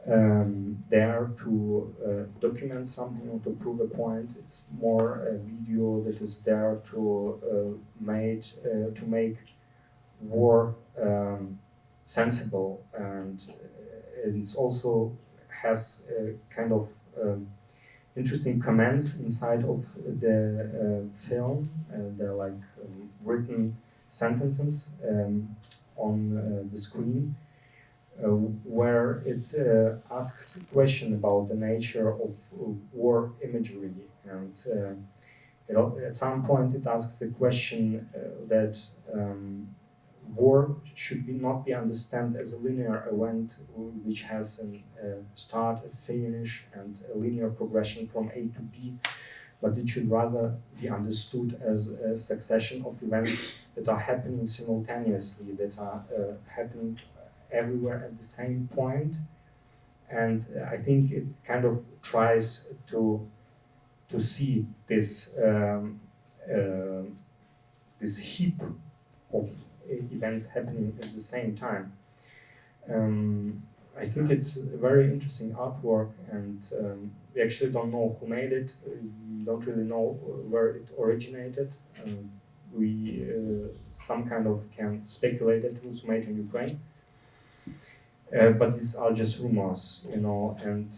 there to document something or to prove a point. It's more a video that is there to make war sensible, and it also has a kind of interesting comments inside of the film. They're like written sentences on the screen, where it asks a question about the nature of war imagery, and at some point it asks the question that war should not be understood as a linear event which has a start, a finish, and a linear progression from A to B, but it should rather be understood as a succession of events that are happening simultaneously, that are happening everywhere at the same point. And I think it kind of tries to see this this heap of events happening at the same time. I think it's a very interesting artwork, and we actually don't know who made it. We don't really know where it originated. We some kind of can speculate it was made in Ukraine. But these are just rumors, you know, and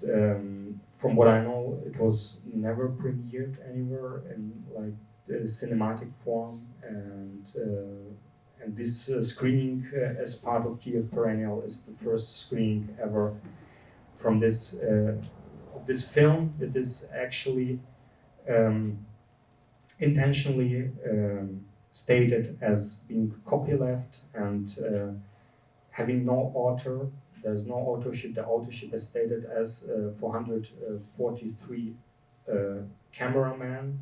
from what I know, it was never premiered anywhere in like the cinematic form, and this screening as part of Kyiv Perennial is the first screening ever from this this film that is actually intentionally stated as being copyleft and having no author. There's no authorship. The authorship is stated as 443 cameramen.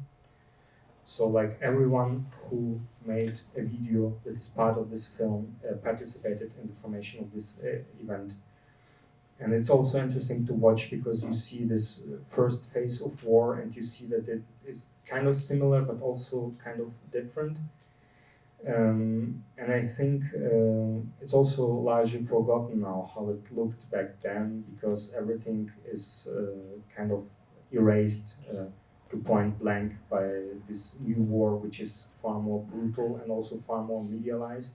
So like everyone who made a video that is part of this film participated in the formation of this event. And it's also interesting to watch because you see this first phase of war, and you see that it is kind of similar but also kind of different. And I think it's also largely forgotten now how it looked back then, because everything is kind of erased to point blank by this new war, which is far more brutal and also far more medialized.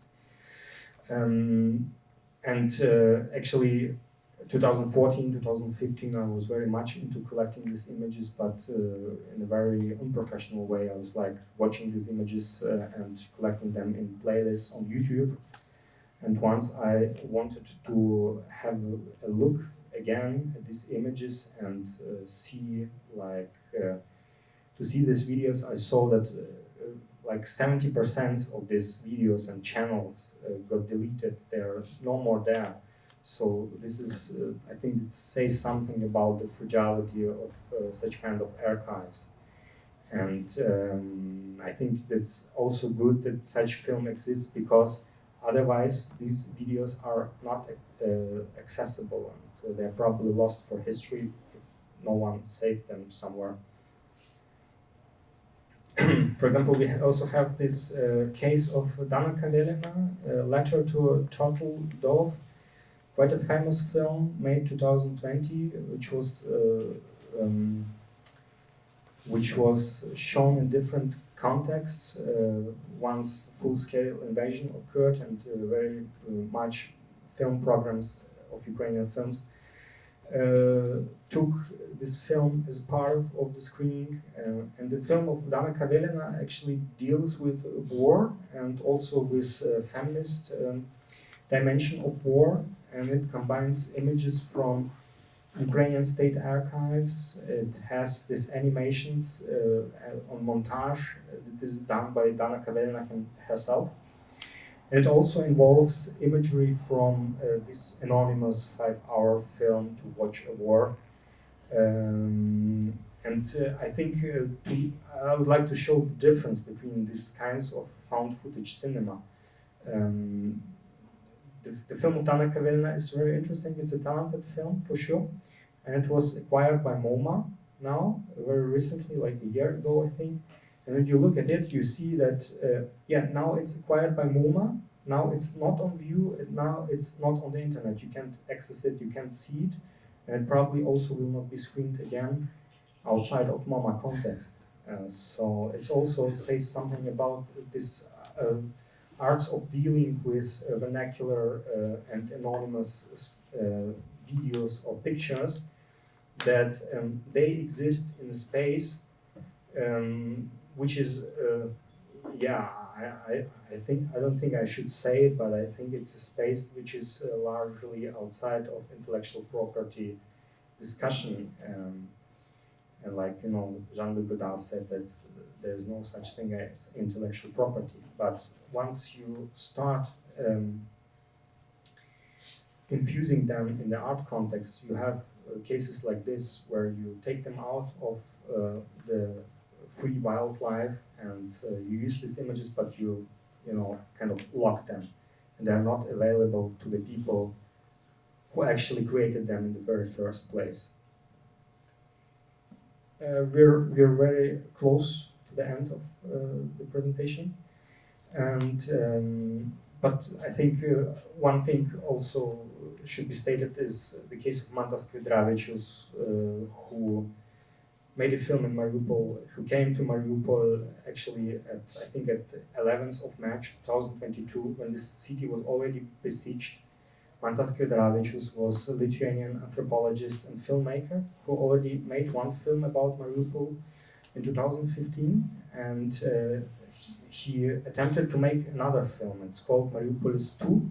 Actually, 2014, 2015, I was very much into collecting these images, but in a very unprofessional way. I was like watching these images and collecting them in playlists on YouTube. And once I wanted to have a look again at these images and see like to see these videos, I saw that like 70% of these videos and channels got deleted. They're no more there. So this is, I think it says something about the fragility of such kind of archives. And I think it's also good that such film exists, because otherwise these videos are not accessible, and they're probably lost for history if no one saved them somewhere. For example, we also have this case of Dana Kavelina, Letter to a Total Dove, quite a famous film made 2020, which was shown in different contexts. Once full-scale invasion occurred, and very much film programs of Ukrainian films took this film as part of the screening. And the film of Dana Kavelina actually deals with war and also with feminist dimension of war, and it combines images from Ukrainian State Archives. It has these animations on montage. It is done by Dana Kavelina herself. And it also involves imagery from this anonymous 5-hour film, To Watch a War. I think I would like to show the difference between these kinds of found footage cinema. The film of Dana Kavelina is very interesting. It's a talented film, for sure. And it was acquired by MoMA now, very recently, like a year ago, I think. And when you look at it, you see that, now it's acquired by MoMA. Now it's not on view, now it's not on the internet. You can't access it, you can't see it. And it probably also will not be screened again outside of MoMA context. So it also says something about this arts of dealing with vernacular and anonymous videos or pictures, that they exist in a space which is, I don't think I should say it, but I think it's a space which is largely outside of intellectual property discussion. And like, Jean-Luc Godard said that there's no such thing as intellectual property. But once you start infusing them in the art context, you have cases like this where you take them out of the free wildlife and you use these images, but you kind of lock them, and they're not available to the people who actually created them in the very first place. We're very close to the end of the presentation, and but I think one thing also should be stated is the case of Mantas Kvedravičius, who made a film in Mariupol, who came to Mariupol actually at 11th of March 2022, when this city was already besieged. Mantas Kvedravičius was a Lithuanian anthropologist and filmmaker who already made one film about Mariupol in 2015, and he attempted to make another film. It's called Mariupolis 2.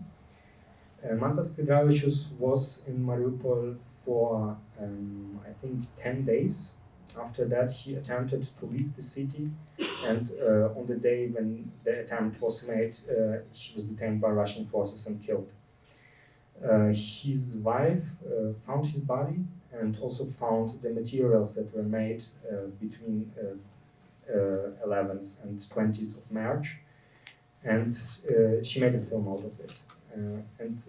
Mantas Kvedravičius was in Mariupol for 10 days. After that, he attempted to leave the city, and on the day when the attempt was made, he was detained by Russian forces and killed. His wife found his body and also found the materials that were made between 11th and 20th of March, and she made a film out of it. And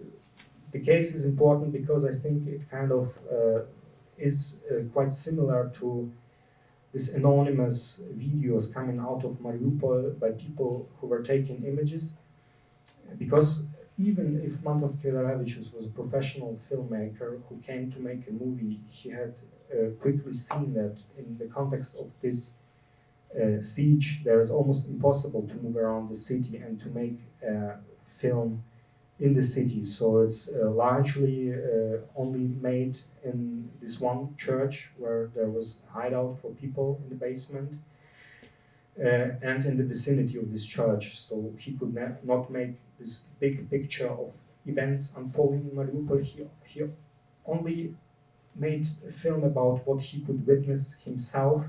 the case is important because I think it kind of is quite similar to these anonymous videos coming out of Mariupol by people who were taking images. Because even if Mantas Kvedravičius was a professional filmmaker who came to make a movie, he had quickly seen that in the context of this siege, there is almost impossible to move around the city and to make a film in the city. So it's largely only made in this one church where there was a hideout for people in the basement and in the vicinity of this church. So he could not make this big picture of events unfolding in Mariupol. He only made a film about what he could witness himself,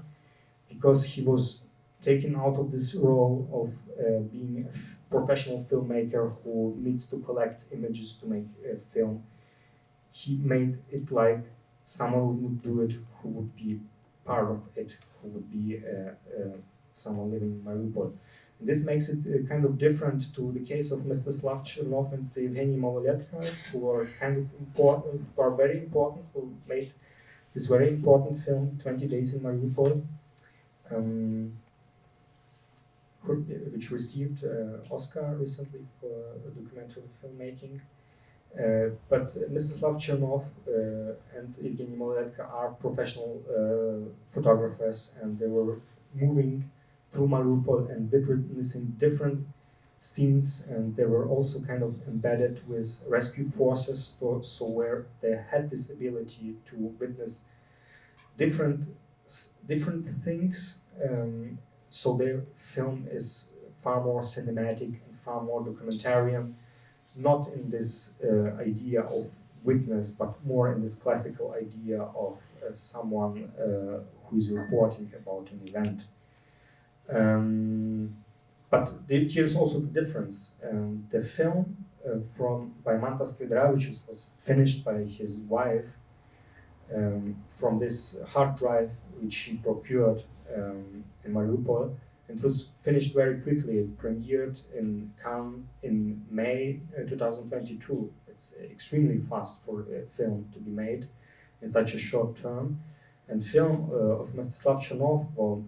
because he was taken out of this role of being a professional filmmaker who needs to collect images to make a film. He made it like someone would do it who would be part of it, who would be someone living in Mariupol. And this makes it kind of different to the case of Mstislav Chernov and Evgeny Maloletka, who are kind of important, who are very important, who made this very important film, 20 Days in Mariupol, which received Oscar recently for documentary filmmaking. But Mstislav Chernov and Evgeny Maloletka are professional photographers, and they were moving through Mariupol and witnessing different scenes, and they were also kind of embedded with rescue forces, so where they had this ability to witness different things. So their film is far more cinematic and far more documentarian, not in this idea of witness, but more in this classical idea of someone who is reporting about an event. But here's also the difference. The film by Mantas Kvedaravičius was finished by his wife from this hard drive which she procured in Mariupol. It was finished very quickly. It premiered in Cannes in May 2022. It's extremely fast for a film to be made in such a short term. And film of Mstislav Chernov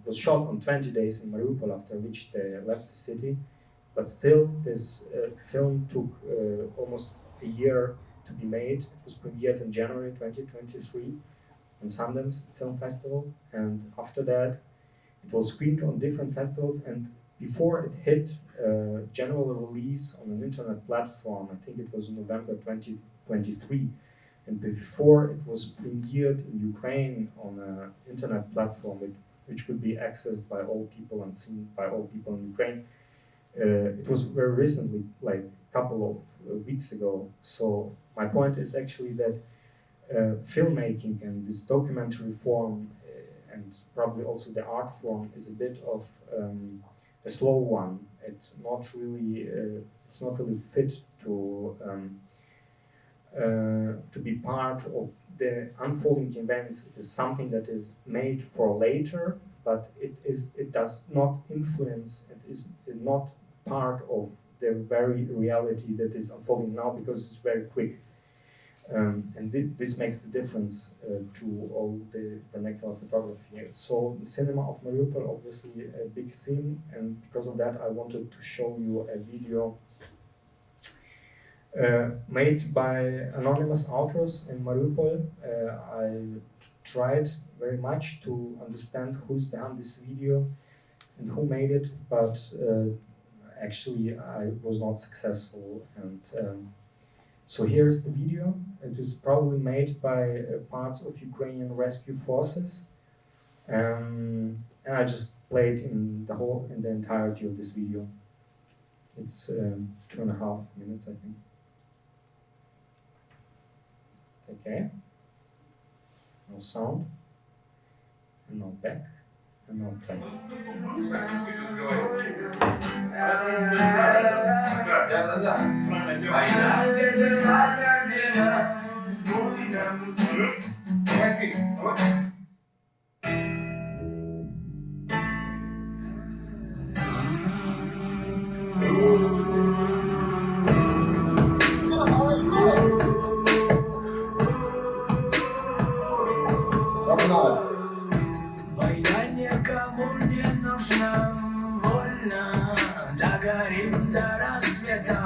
was shot on 20 days in Mariupol, after which they left the city. But still, this film took almost a year to be made. It was premiered in January 2023 on Sundance Film Festival. And after that, it was screened on different festivals. And before it hit general release on an internet platform, I think it was in November 2023, and before it was premiered in Ukraine on an internet platform which could be accessed by all people and seen by all people in Ukraine, it was very recently, like a couple of weeks ago. So my point is actually that filmmaking and this documentary form and probably also the art form is a bit of a slow one. It's not really fit to be part of the unfolding events. It is something that is made for later, but it does not influence. It is not part of the very reality that is unfolding now, because it's very quick. And this makes the difference to all the vernacular photography. So the cinema of Mariupol, obviously a big theme, and because of that I wanted to show you a video made by anonymous authors in Mariupol. I tried very much to understand who's behind this video and who made it, but actually I was not successful. And so here's the video. It was probably made by parts of Ukrainian rescue forces, and I just played in the entirety of this video. It's 2.5 minutes, I think. Okay. No sound, and no back, and no play. Война никому не нужна, вольно, догорим до рассвета.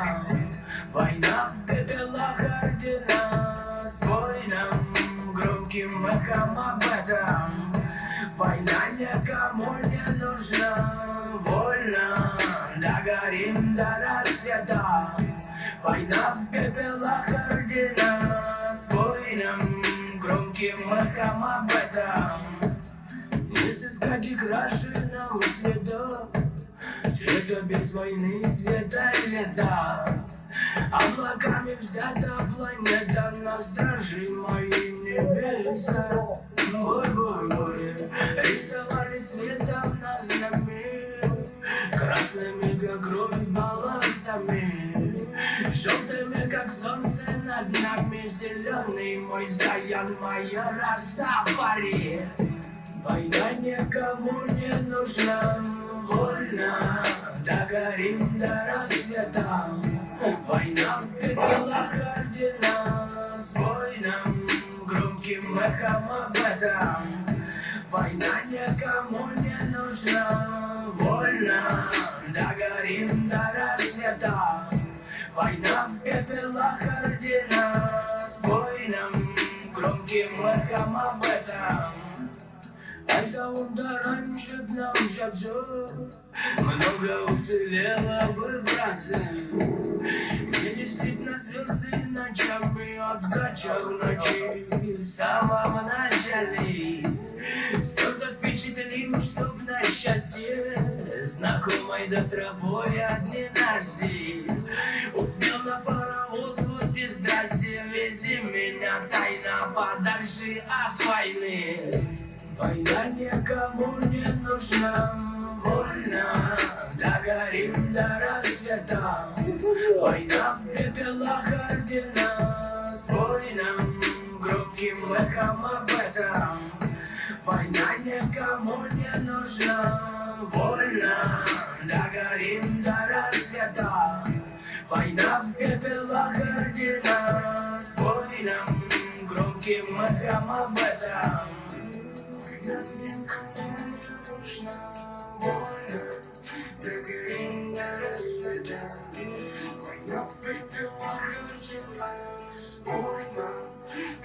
Война в пепелах ордена, спой нам громким эхом об этом. Война никому не нужна, вольно, догорим до рассвета. Война в пепелах ордена, спой нам громким эхом об этом. Не сыскать и краши на следов, света без войны, света и лета. Облаками взята планета, на страже мои небеса. Бой-бой-бой, рисовали цветом на знамя, красными, как кровь, полосами, желтыми, как солнце над нами, зеленый мой заян, моя Растафари. Война никому не нужна, вольно, догорим до рассвета. Война в пепелах ордена, спой нам громким эхом об этом. Война никому не нужна, вольно, догорим до рассвета. Война в пепелах ордена, спой нам громким эхом об этом. Ай, да раньше б нам жабжо, много уцелело бы, братцы. Не действительно звезды ночами, откачав ночи в самом начале. Все запечатлим, чтоб на счастье знакомой до тропой от ненасти. Успел на паровоз, вот и здрасте, весь меня тайна подальше от войны. Война никому не нужна, вольно, догорим до рассвета. Война в пепелах ордена, с воином, громким эхом об этом. Война никому не нужна, вольно, догорим до рассвета. Война в пепелах ордена, с воином, громким эхом об этом. Война никому не нужна, вольно, догорим до рассвета. Война в пепелах ордена, с воином,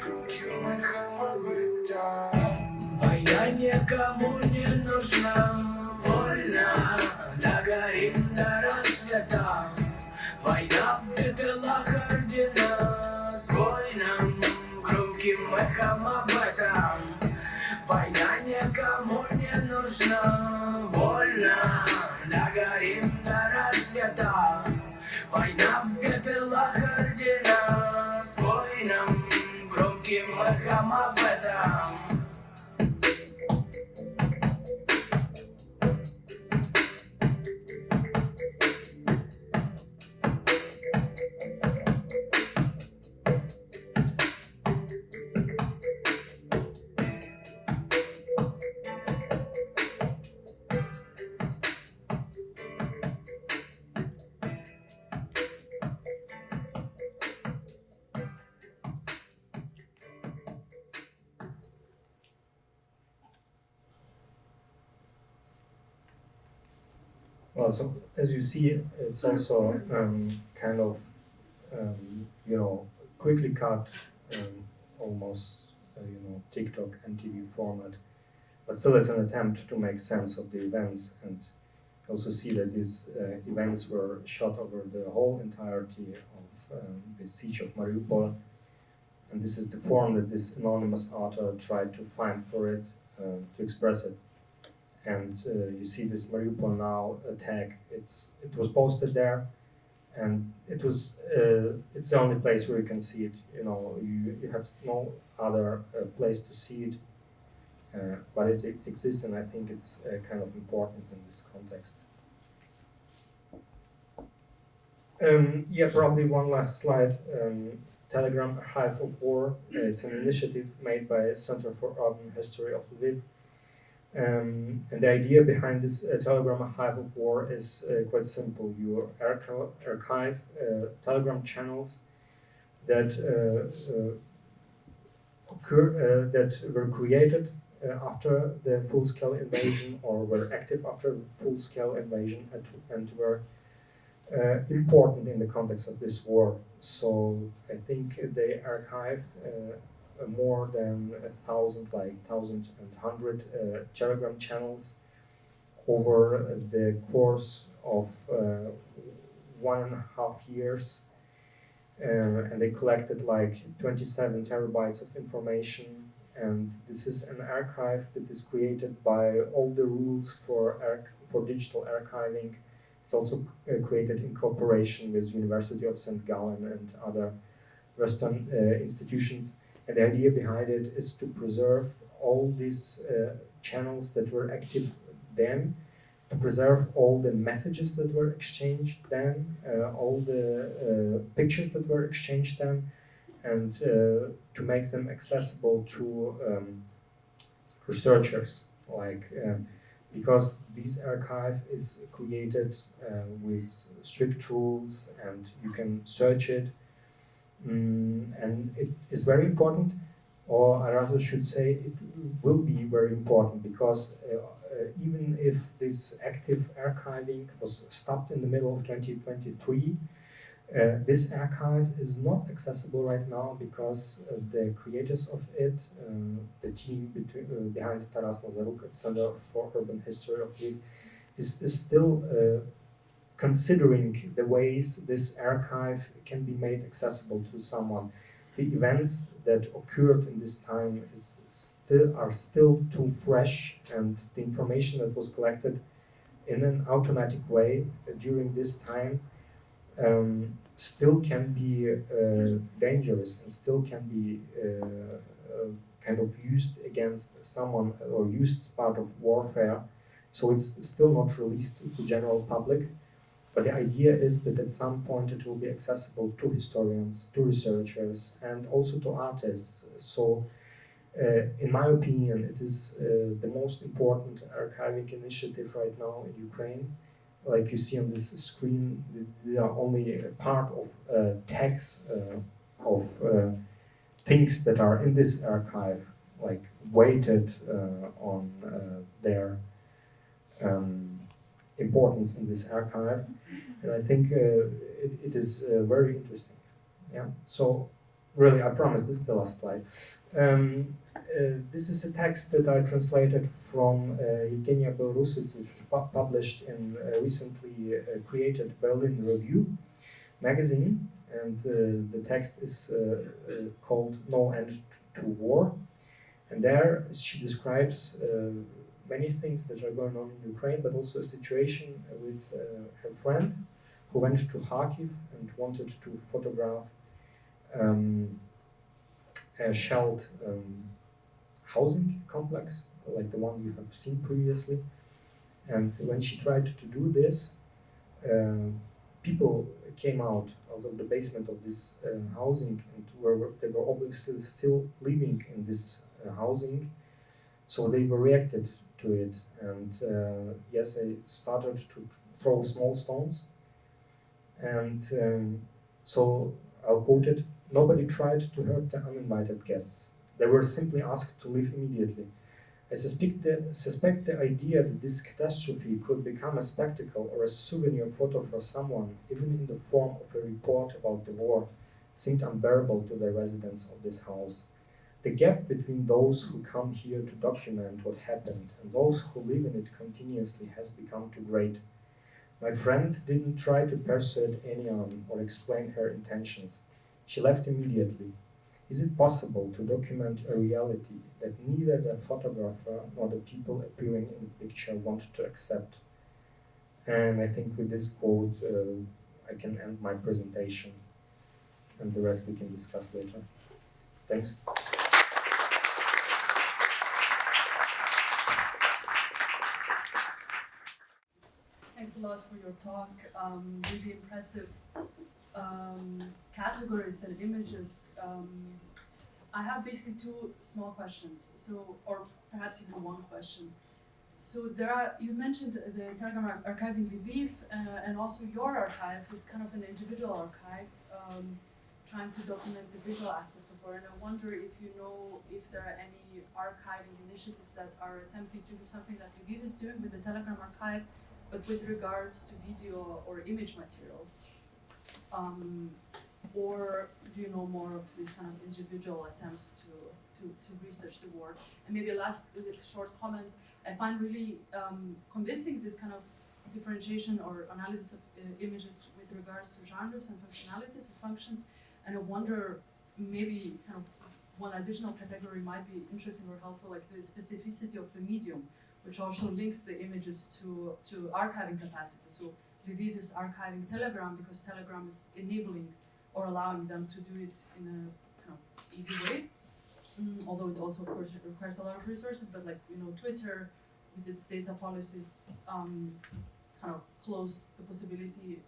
громким эхом об этом. Война никому не нужна, вольно, догорим до рассвета. Война в пепелах ордена, с воином, громким эхом об этом. Война никому не нужна, вольно, догорим до рассвета. Война в пепелах ордена, с воином, громким эхом об этом. Well, so as you see, it's also kind of, quickly cut, almost, TikTok and TV format. But still, it's an attempt to make sense of the events, and you also see that these events were shot over the whole entirety of the siege of Mariupol. And this is the form that this anonymous author tried to find for it, to express it. And you see this Mariupol Now tag. It was posted there, and it's the only place where you can see it. You have no other place to see it, but it exists, and I think it's kind of important in this context. Probably one last slide. Telegram Archive of War. It's an initiative made by Center for Urban History of Lviv. And the idea behind this Telegram Archive of War is quite simple. You archive Telegram channels that that were created after the full-scale invasion, or were active after the full-scale invasion, and were important in the context of this war. So I think they archived more than 1,100 Telegram channels over the course of 1.5 years, and they collected like 27 terabytes of information. And this is an archive that is created by all the rules for digital archiving. It's also created in cooperation with University of St. Gallen and other Western institutions. And the idea behind it is to preserve all these channels that were active then, to preserve all the messages that were exchanged then, all the pictures that were exchanged then, and to make them accessible to researchers. Because this archive is created with strict rules, and you can search it. And it is very important, or I rather should say it will be very important, because even if this active archiving was stopped in the middle of 2023, this archive is not accessible right now because the creators of it, the team behind Taras Nazaruk at Center for Urban History of Lviv, is still considering the ways this archive can be made accessible to someone. The events that occurred in this time are still too fresh, and the information that was collected in an automatic way during this time still can be dangerous and still can be kind of used against someone or used as part of warfare. So it's still not released to the general public. But the idea is that at some point it will be accessible to historians, to researchers, and also to artists. So, in my opinion, it is the most important archiving initiative right now in Ukraine. Like you see on this screen, they are only a part of tags of things that are in this archive, like weighted on their importance in this archive, and I think it is very interesting. Yeah. So, really, I promise this is the last slide. This is a text that I translated from Yevgenia Belorusits, which was published in recently created Berlin Review magazine, and the text is called "No End to War," and there she describes many things that are going on in Ukraine, but also a situation with her friend who went to Kharkiv and wanted to photograph a shelled housing complex, like the one you have seen previously. And when she tried to do this, people came out of the basement of this housing, and they were obviously still living in this housing, so they were reacted to it, and yes, they started to throw small stones, and so I'll quote it: "Nobody tried to hurt the uninvited guests. They were simply asked to leave immediately. I suspect the idea that this catastrophe could become a spectacle or a souvenir photo for someone, even in the form of a report about the war, seemed unbearable to the residents of this house. The gap between those who come here to document what happened and those who live in it continuously has become too great. My friend didn't try to persuade anyone or explain her intentions. She left immediately. Is it possible to document a reality that neither the photographer nor the people appearing in the picture want to accept?" And I think with this quote, I can end my presentation, and the rest we can discuss later. Thanks. Thanks a lot for your talk. Really impressive categories and images. I have basically two small questions, or perhaps even one question. So you mentioned the Telegram archive in Lviv, and also your archive is kind of an individual archive, trying to document the visual aspects of war. And I wonder if you know if there are any archiving initiatives that are attempting to do something that Lviv is doing with the Telegram archive, but with regards to video or image material. Or do you know more of these kind of individual attempts to research the war? And maybe a last short comment, I find really convincing this kind of differentiation or analysis of images with regards to genres and functionalities or functions. And I wonder, maybe kind of one additional category might be interesting or helpful, like the specificity of the medium, which also links the images to archiving capacity. So Lviv is archiving Telegram because Telegram is enabling or allowing them to do it in a kind of easy way. Although it also, of course, requires a lot of resources, but like, Twitter, with its data policies, kind of closed the possibility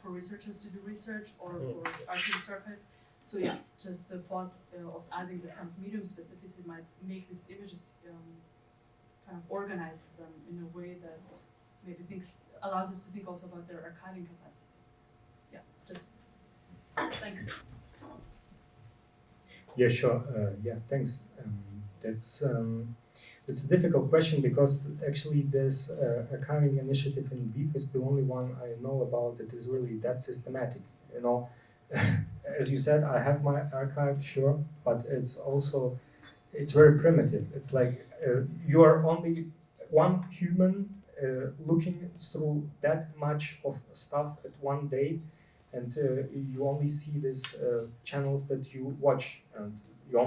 for researchers to do research or for archivists to archive. So yeah, just the thought of adding this kind of medium specificity might make these images kind of organize them in a way that maybe allows us to think also about their archiving capacities. Yeah, just thanks. Yeah, sure. Thanks. It's a difficult question because actually this archiving initiative in Lviv is the only one I know about that is really that systematic. As you said, I have my archive, sure, but it's very primitive. It's like you are only one human looking through that much of stuff at one day, and you only see these channels that you watch, and you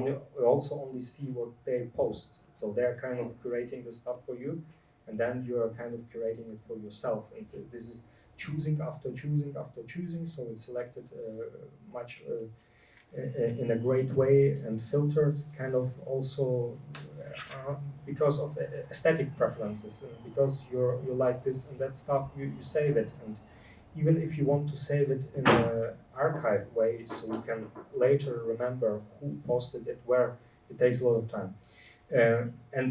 also only see what they post. So they're kind of curating the stuff for you, and then you are kind of curating it for yourself. And this is choosing after choosing after choosing, so it's selected much in a great way and filtered, kind of also because of aesthetic preferences, because you like this and that stuff, you save it, and even if you want to save it in an archive way, so you can later remember who posted it where, it takes a lot of time. And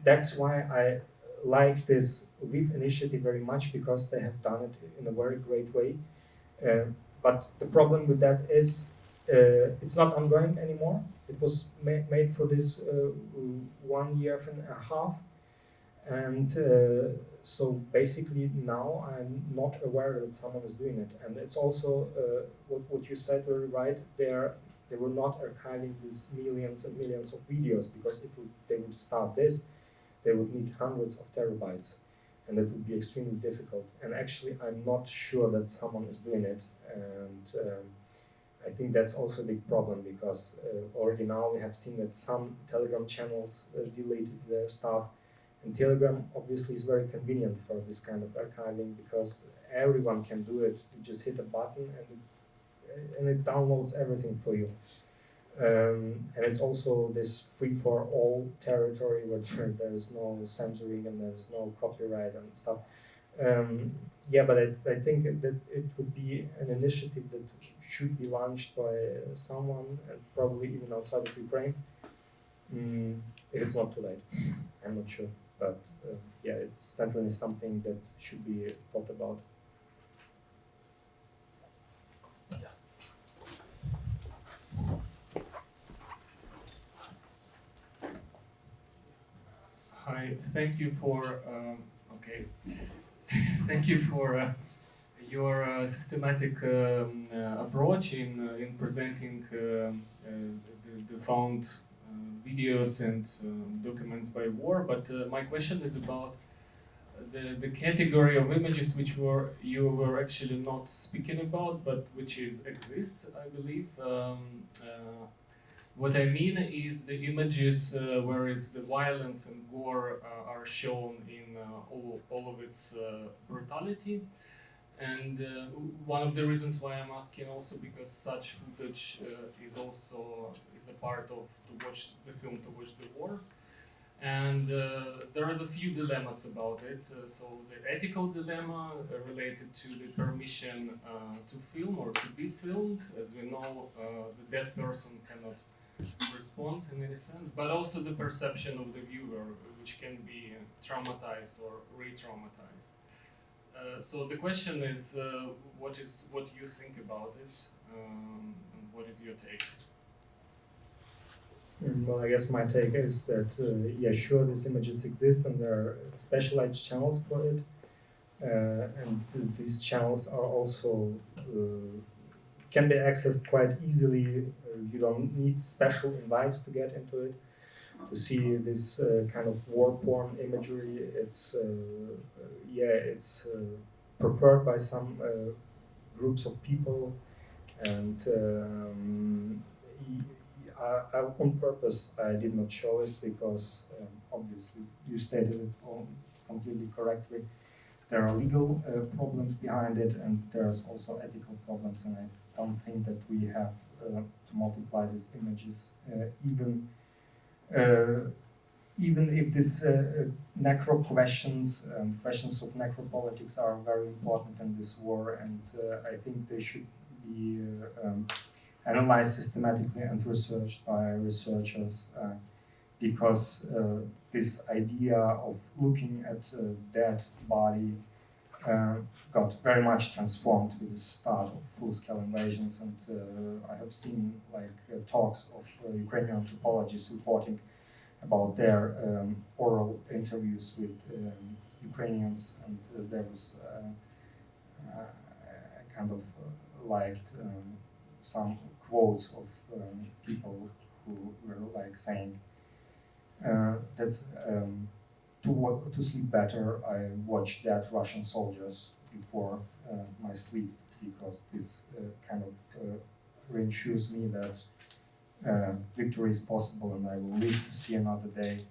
that's why I like this WIF initiative very much, because they have done it in a very great way. But the problem with that is it's not ongoing anymore. It was made for this 1 year and a half. And so basically now I'm not aware that someone is doing it. And it's also what you said very right. They were not archiving these millions and millions of videos, because if they would start this, they would need hundreds of terabytes, and that would be extremely difficult. And actually, I'm not sure that someone is doing it, and I think that's also a big problem, because already now we have seen that some Telegram channels deleted their stuff, and Telegram obviously is very convenient for this kind of archiving, because everyone can do it. You just hit a button and it downloads everything for you. And it's also this free-for-all territory where there is no censoring and there is no copyright and stuff. Yeah, but I think that it would be an initiative that should be launched by someone, and probably even outside of Ukraine, if it's not too late. I'm not sure, but yeah, it's certainly something that should be thought about. Hi, thank you for thank you for your systematic approach in presenting the found videos and documents by war. But my question is about the category of images which you were actually not speaking about, but which exist, I believe. What I mean is the images whereas the violence and gore are shown in all of its brutality. And one of the reasons why I'm asking also, because such footage is a part of to watch the war. And there is a few dilemmas about it. So the ethical dilemma related to the permission to film or to be filmed. As we know, the dead person cannot respond in any sense, but also the perception of the viewer, which can be traumatized or re-traumatized. So the question is, what you think about it, and what is your take? Well, I guess my take is that, yeah, sure, these images exist and there are specialized channels for it. And these channels are also, can be accessed quite easily. You don't need special invites to get into it. To see this kind of war porn imagery, it's, it's preferred by some groups of people. And on purpose, I did not show it because obviously you stated it all completely correctly. There are legal problems behind it, and there's also ethical problems, and I don't think that we have to multiply these images, even if these necro questions of necropolitics are very important in this war, and I think they should be analyzed systematically and researched by researchers, because this idea of looking at a dead body got very much transformed with the start of full-scale invasions, and I have seen talks of Ukrainian anthropologists reporting about their oral interviews with Ukrainians, and there was kind of liked some quotes of people who were saying that to sleep better, I watch dead Russian soldiers before my sleep, because this kind of reassures me that victory is possible and I will live to see another day.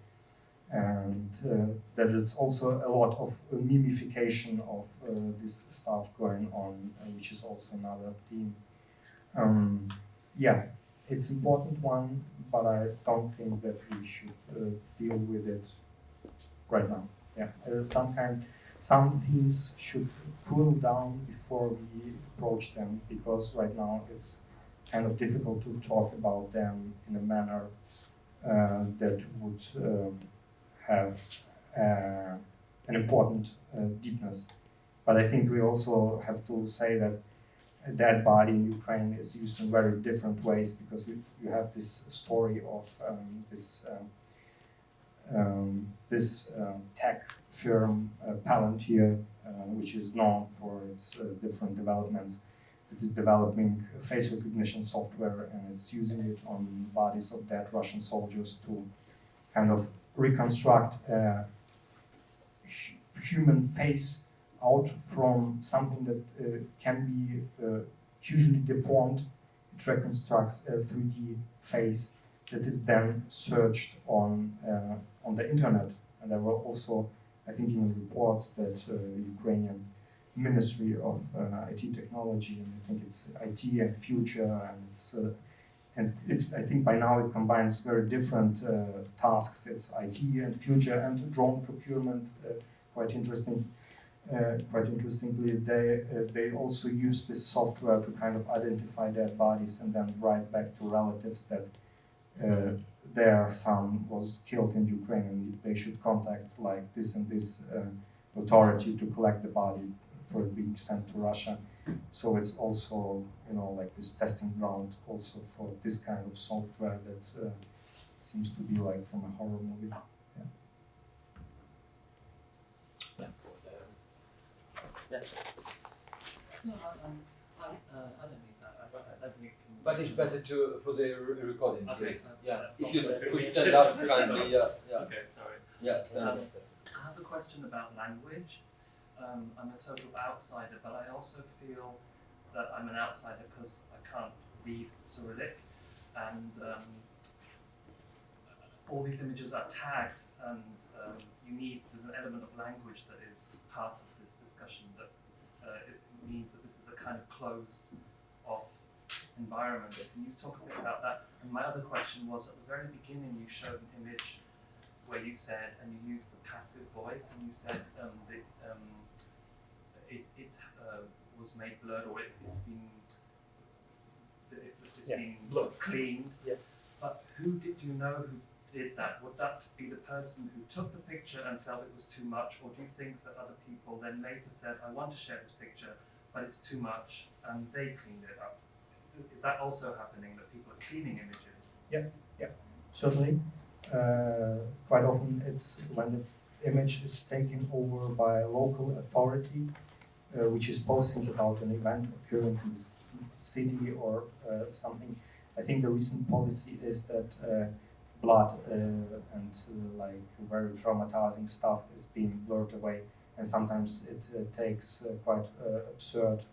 And there is also a lot of memification of this stuff going on, which is also another theme. Yeah, it's an important one, but I don't think that we should deal with it right now. Yeah, some themes should cool down before we approach them, because right now it's kind of difficult to talk about them in a manner that would have an important deepness. But I think we also have to say that a dead body in Ukraine is used in very different ways, because you have this story of this tech firm, Palantir, which is known for its different developments. It is developing face recognition software, and it's using it on bodies of dead Russian soldiers to kind of reconstruct a human face out from something that can be hugely deformed. It reconstructs a 3D face that is then searched on the internet. And there were also, I think, in reports that Ukrainian Ministry of IT Technology, and I think it's IT and Future, and I think by now it combines very different tasks. It's IT and Future and drone procurement. Quite interestingly, they also use this software to kind of identify dead bodies and then write back to relatives that their son was killed in Ukraine and they should contact like this and this authority to collect the body for it being sent to Russia. So it's also, like this testing ground also for this kind of software that seems to be like from a horror movie. Yes. No, I don't need that. I don't think. But it's better for the recording. Okay. Yes. Yeah. If Okay. you could stand up kindly. Yeah. Okay, sorry. Yeah. Thanks. I have a question about language. I'm a total outsider, but I also feel that I'm an outsider because I can't read Cyrillic, and all these images are tagged, and there's an element of language that is part of this discussion that it means that this is a kind of closed off environment. Can you talk a bit about that? And my other question was, at the very beginning you showed an image where you said, and you used the passive voice, and you said it was made blurred, or it's been cleaned. Yeah. But who did you know who did that? Would that be the person who took the picture and felt it was too much, or do you think that other people then later said, I want to share this picture, but it's too much, and they cleaned it up? Is that also happening, that people are cleaning images? Yeah, certainly. Quite often it's when the image is taken over by a local authority, which is posting about an event occurring in this city or something. I think the recent policy is that blood and like very traumatizing stuff is being blurred away, and sometimes it takes quite absurd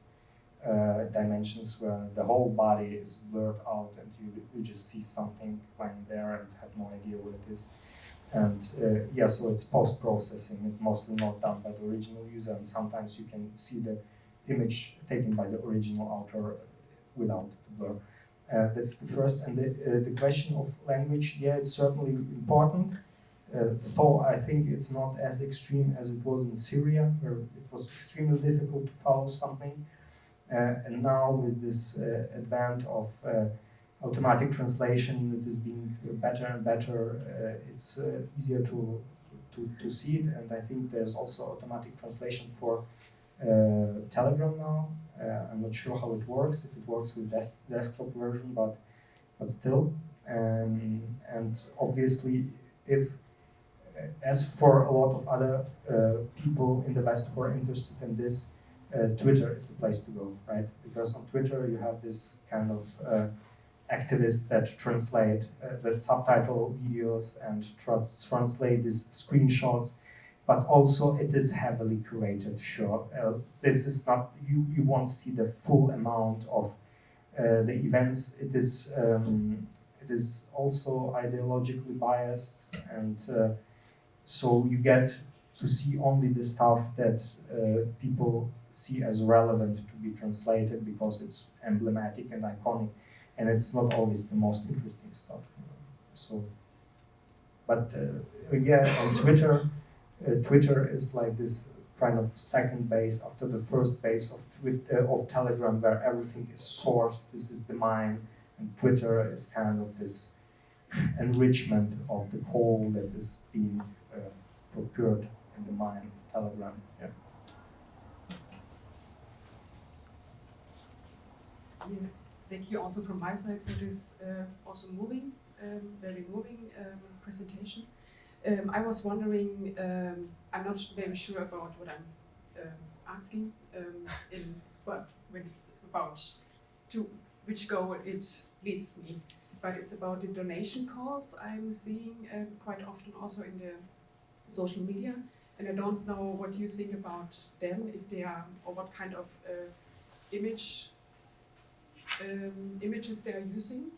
dimensions where the whole body is blurred out and you just see something lying there and have no idea what it is. And so it's post-processing, it's mostly not done by the original user, and sometimes you can see the image taken by the original author without the blur. That's the first. And the question of language, it's certainly important, though I think it's not as extreme as it was in Syria, where it was extremely difficult to follow something. And now with this advent of automatic translation that is being better and better, it's easier to see it. And I think there's also automatic translation for Telegram now. I'm not sure how it works, if it works with desktop version, but still. And obviously, if as for a lot of other people in the West who are interested in this, Twitter is the place to go, right? Because on Twitter you have this kind of activists that translate, that subtitle videos and translate these screenshots, but also it is heavily curated. Sure, this is not, you won't see the full amount of the events. It is also ideologically biased, and So you get to see only the stuff that people see as relevant to be translated because it's emblematic and iconic, and it's not always the most interesting stuff. So, but yeah, on Twitter, Twitter is like this kind of second base after the first base of Telegram, where everything is sourced. This is the mine, and Twitter is kind of this enrichment of the coal that is being procured in the mine. Telegram, yeah. Yeah, thank you also from my side for this also moving, very moving presentation. I was wondering, I'm not very sure about what I'm asking, but when it's about to which goal it leads me, but it's about the donation calls I'm seeing quite often also in the social media, and I don't know what you think about them, if they are, or what kind of images they are using.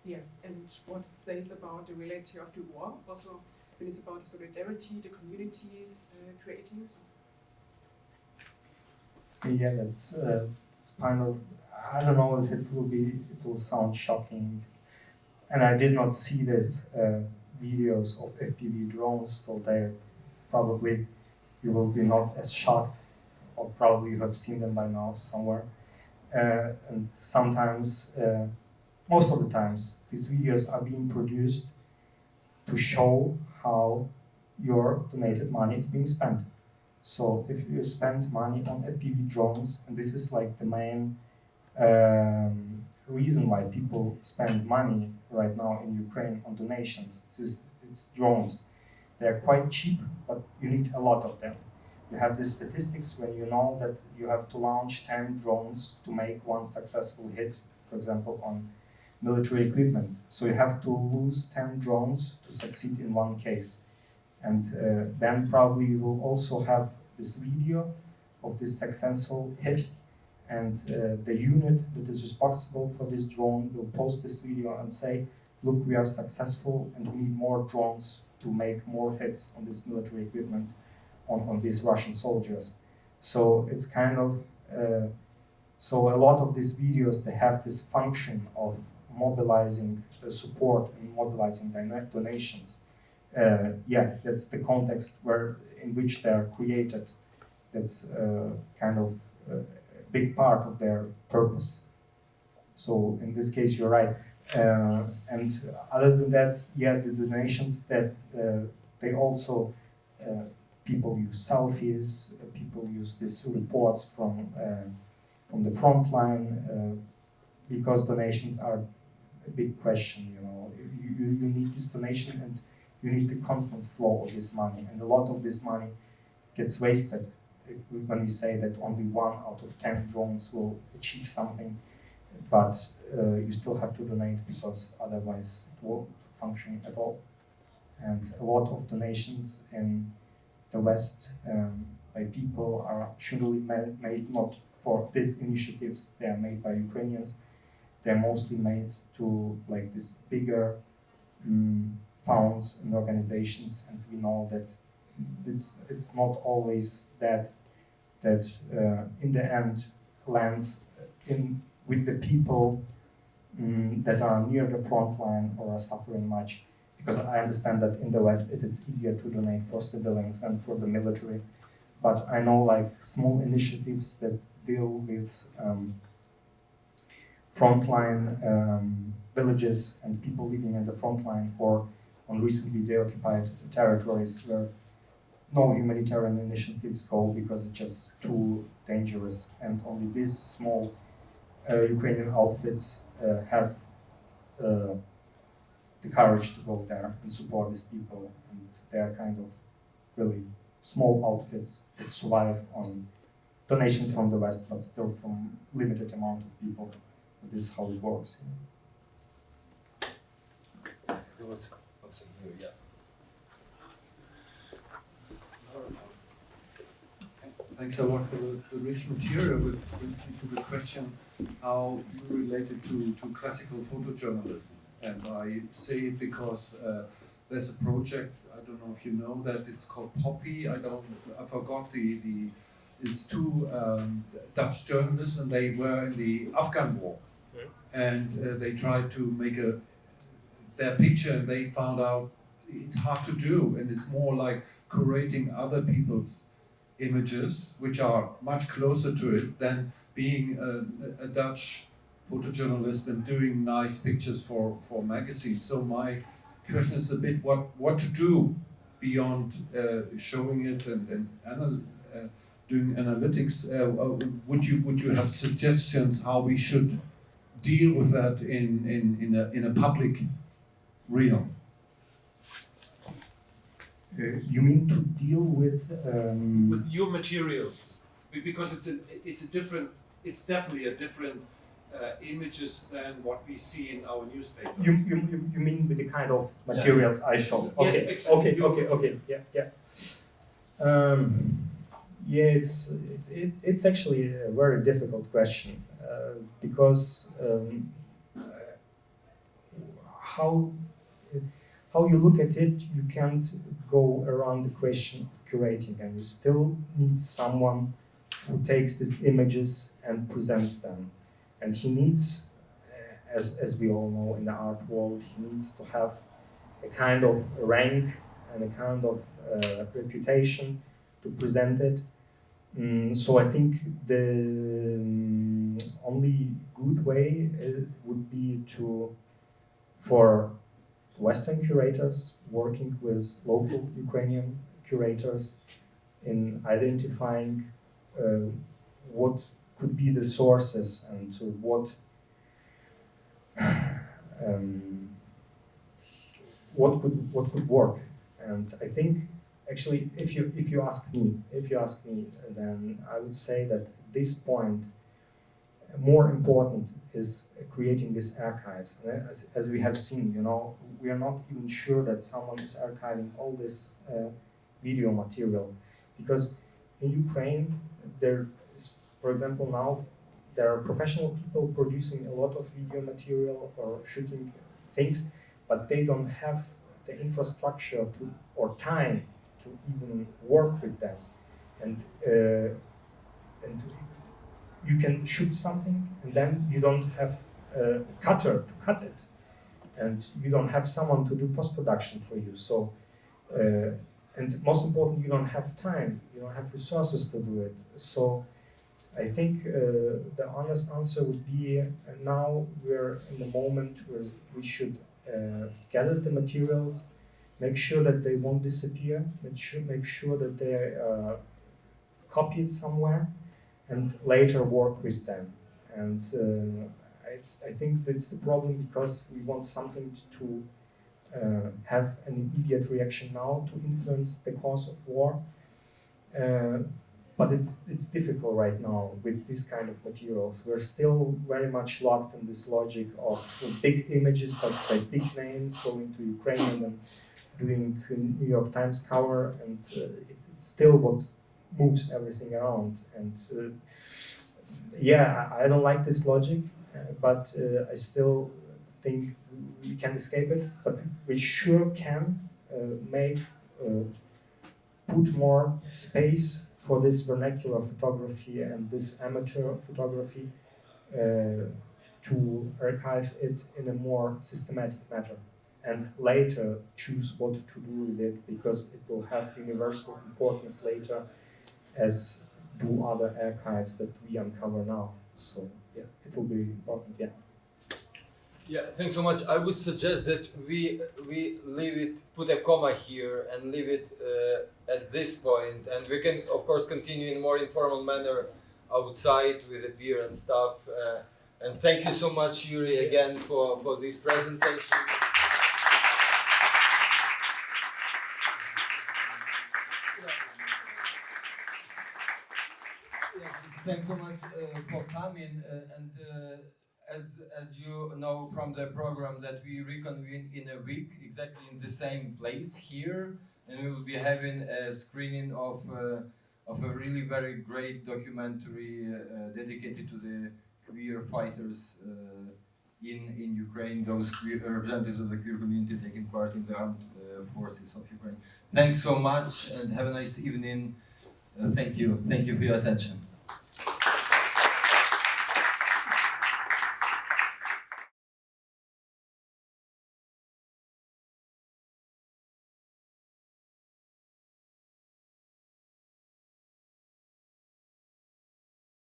Yeah, and what it says about the reality of the war, also when it's about the solidarity, the communities creating. So. Yeah, that's it's kind of, I don't know if it will sound shocking, and I did not see these videos of FPV drones, so they probably you will be not as shocked, or probably you have seen them by now somewhere. And sometimes, most of the times, these videos are being produced to show how your donated money is being spent. So if you spend money on FPV drones, and this is like the main reason why people spend money right now in Ukraine on donations, it's drones. They're quite cheap, but you need a lot of them. You have the statistics when you know that you have to launch 10 drones to make one successful hit, for example, on military equipment. So you have to lose 10 drones to succeed in one case. And then probably you will also have this video of this successful hit, and the unit that is responsible for this drone will post this video and say, look, we are successful and we need more drones to make more hits on this military equipment, on these Russian soldiers. So it's kind of, so a lot of these videos, they have this function of mobilizing support and mobilizing donations. Yeah, that's the context in which they are created. That's kind of a big part of their purpose. So in this case, you're right. And other than that, yeah, the donations that they also, people use selfies, people use these reports from the front line, because donations are a big question, you know. You need this donation, and you need the constant flow of this money, and a lot of this money gets wasted when we say that only 1 out of 10 drones will achieve something, but you still have to donate because otherwise it won't function at all. And a lot of donations in the West by people are surely made not for these initiatives, they are made by Ukrainians. They're mostly made to like this bigger funds and organizations, and we know that it's not always that in the end lands with the people that are near the front line or are suffering much. Because I understand that in the West it is easier to donate for civilians than for the military, but I know like small initiatives that deal with frontline villages and people living in the front line or on recently de-occupied territories where no humanitarian initiatives go because it's just too dangerous, and only these small Ukrainian outfits have the courage to go there and support these people, and they're kind of really small outfits that survive on donations from the West, but still from limited amount of people. This is how it works. There was also here, yeah. Thanks a lot for the rich material, which brings me to the question how you related to classical photojournalism. And I say it because there's a project, I don't know if you know that, it's called Poppy. I forgot it's two Dutch journalists, and they were in the Afghan war. And they tried to make their picture, and they found out it's hard to do, and it's more like curating other people's images, which are much closer to it than being a Dutch photojournalist and doing nice pictures for magazines. So my question is a bit what to do beyond showing it and doing analytics. Would you have suggestions how we should deal with that in a public realm? You mean to deal with your materials, because it's definitely a different images than what we see in our newspapers. You mean with the kind of materials I show? Okay, yes, exactly. Okay, yeah. It's actually a very difficult question because how you look at it, you can't go around the question of curating, and you still need someone who takes these images and presents them. And he needs, as we all know in the art world, he needs to have a kind of rank and a kind of reputation to present it. So I think the only good way would be for Western curators working with local Ukrainian curators in identifying what could be the sources and what could work. And I think actually, if you ask me, then I would say that at this point, more important is creating these archives. And as we have seen, we are not even sure that someone is archiving all this video material, because in Ukraine there is, for example, now there are professional people producing a lot of video material or shooting things, but they don't have the infrastructure or time to even work with them. And you can shoot something, and then you don't have a cutter to cut it, and you don't have someone to do post-production for you. So, and most important, you don't have time, you don't have resources to do it. So, I think the honest answer would be now we're in the moment where we should gather the materials, make sure that they won't disappear, make sure that they are copied somewhere, and later work with them. And I think that's the problem, because we want something to have an immediate reaction now to influence the course of war. But it's difficult right now with this kind of materials. We're still very much locked in this logic of big images by big names going to Ukraine and doing New York Times cover, and it's still what moves everything around. And I don't like this logic, but I still think we can escape it. But we sure can put more space for this vernacular photography and this amateur photography to archive it in a more systematic manner, and later choose what to do with it, because it will have universal importance later, as do other archives that we uncover now. So yeah, it will be important. Yeah, thanks so much. I would suggest that we leave it, put a comma here and leave it at this point, and we can of course continue in a more informal manner outside with a beer and stuff. And thank you so much, Yuriy, again for this presentation. Thanks so much for coming, and as you know from the program, that we reconvene in a week, exactly in the same place here, and we will be having a screening of a really very great documentary dedicated to the queer fighters in Ukraine, those queer representatives of the queer community taking part in the armed forces of Ukraine. Thanks so much and have a nice evening. Thank you for your attention.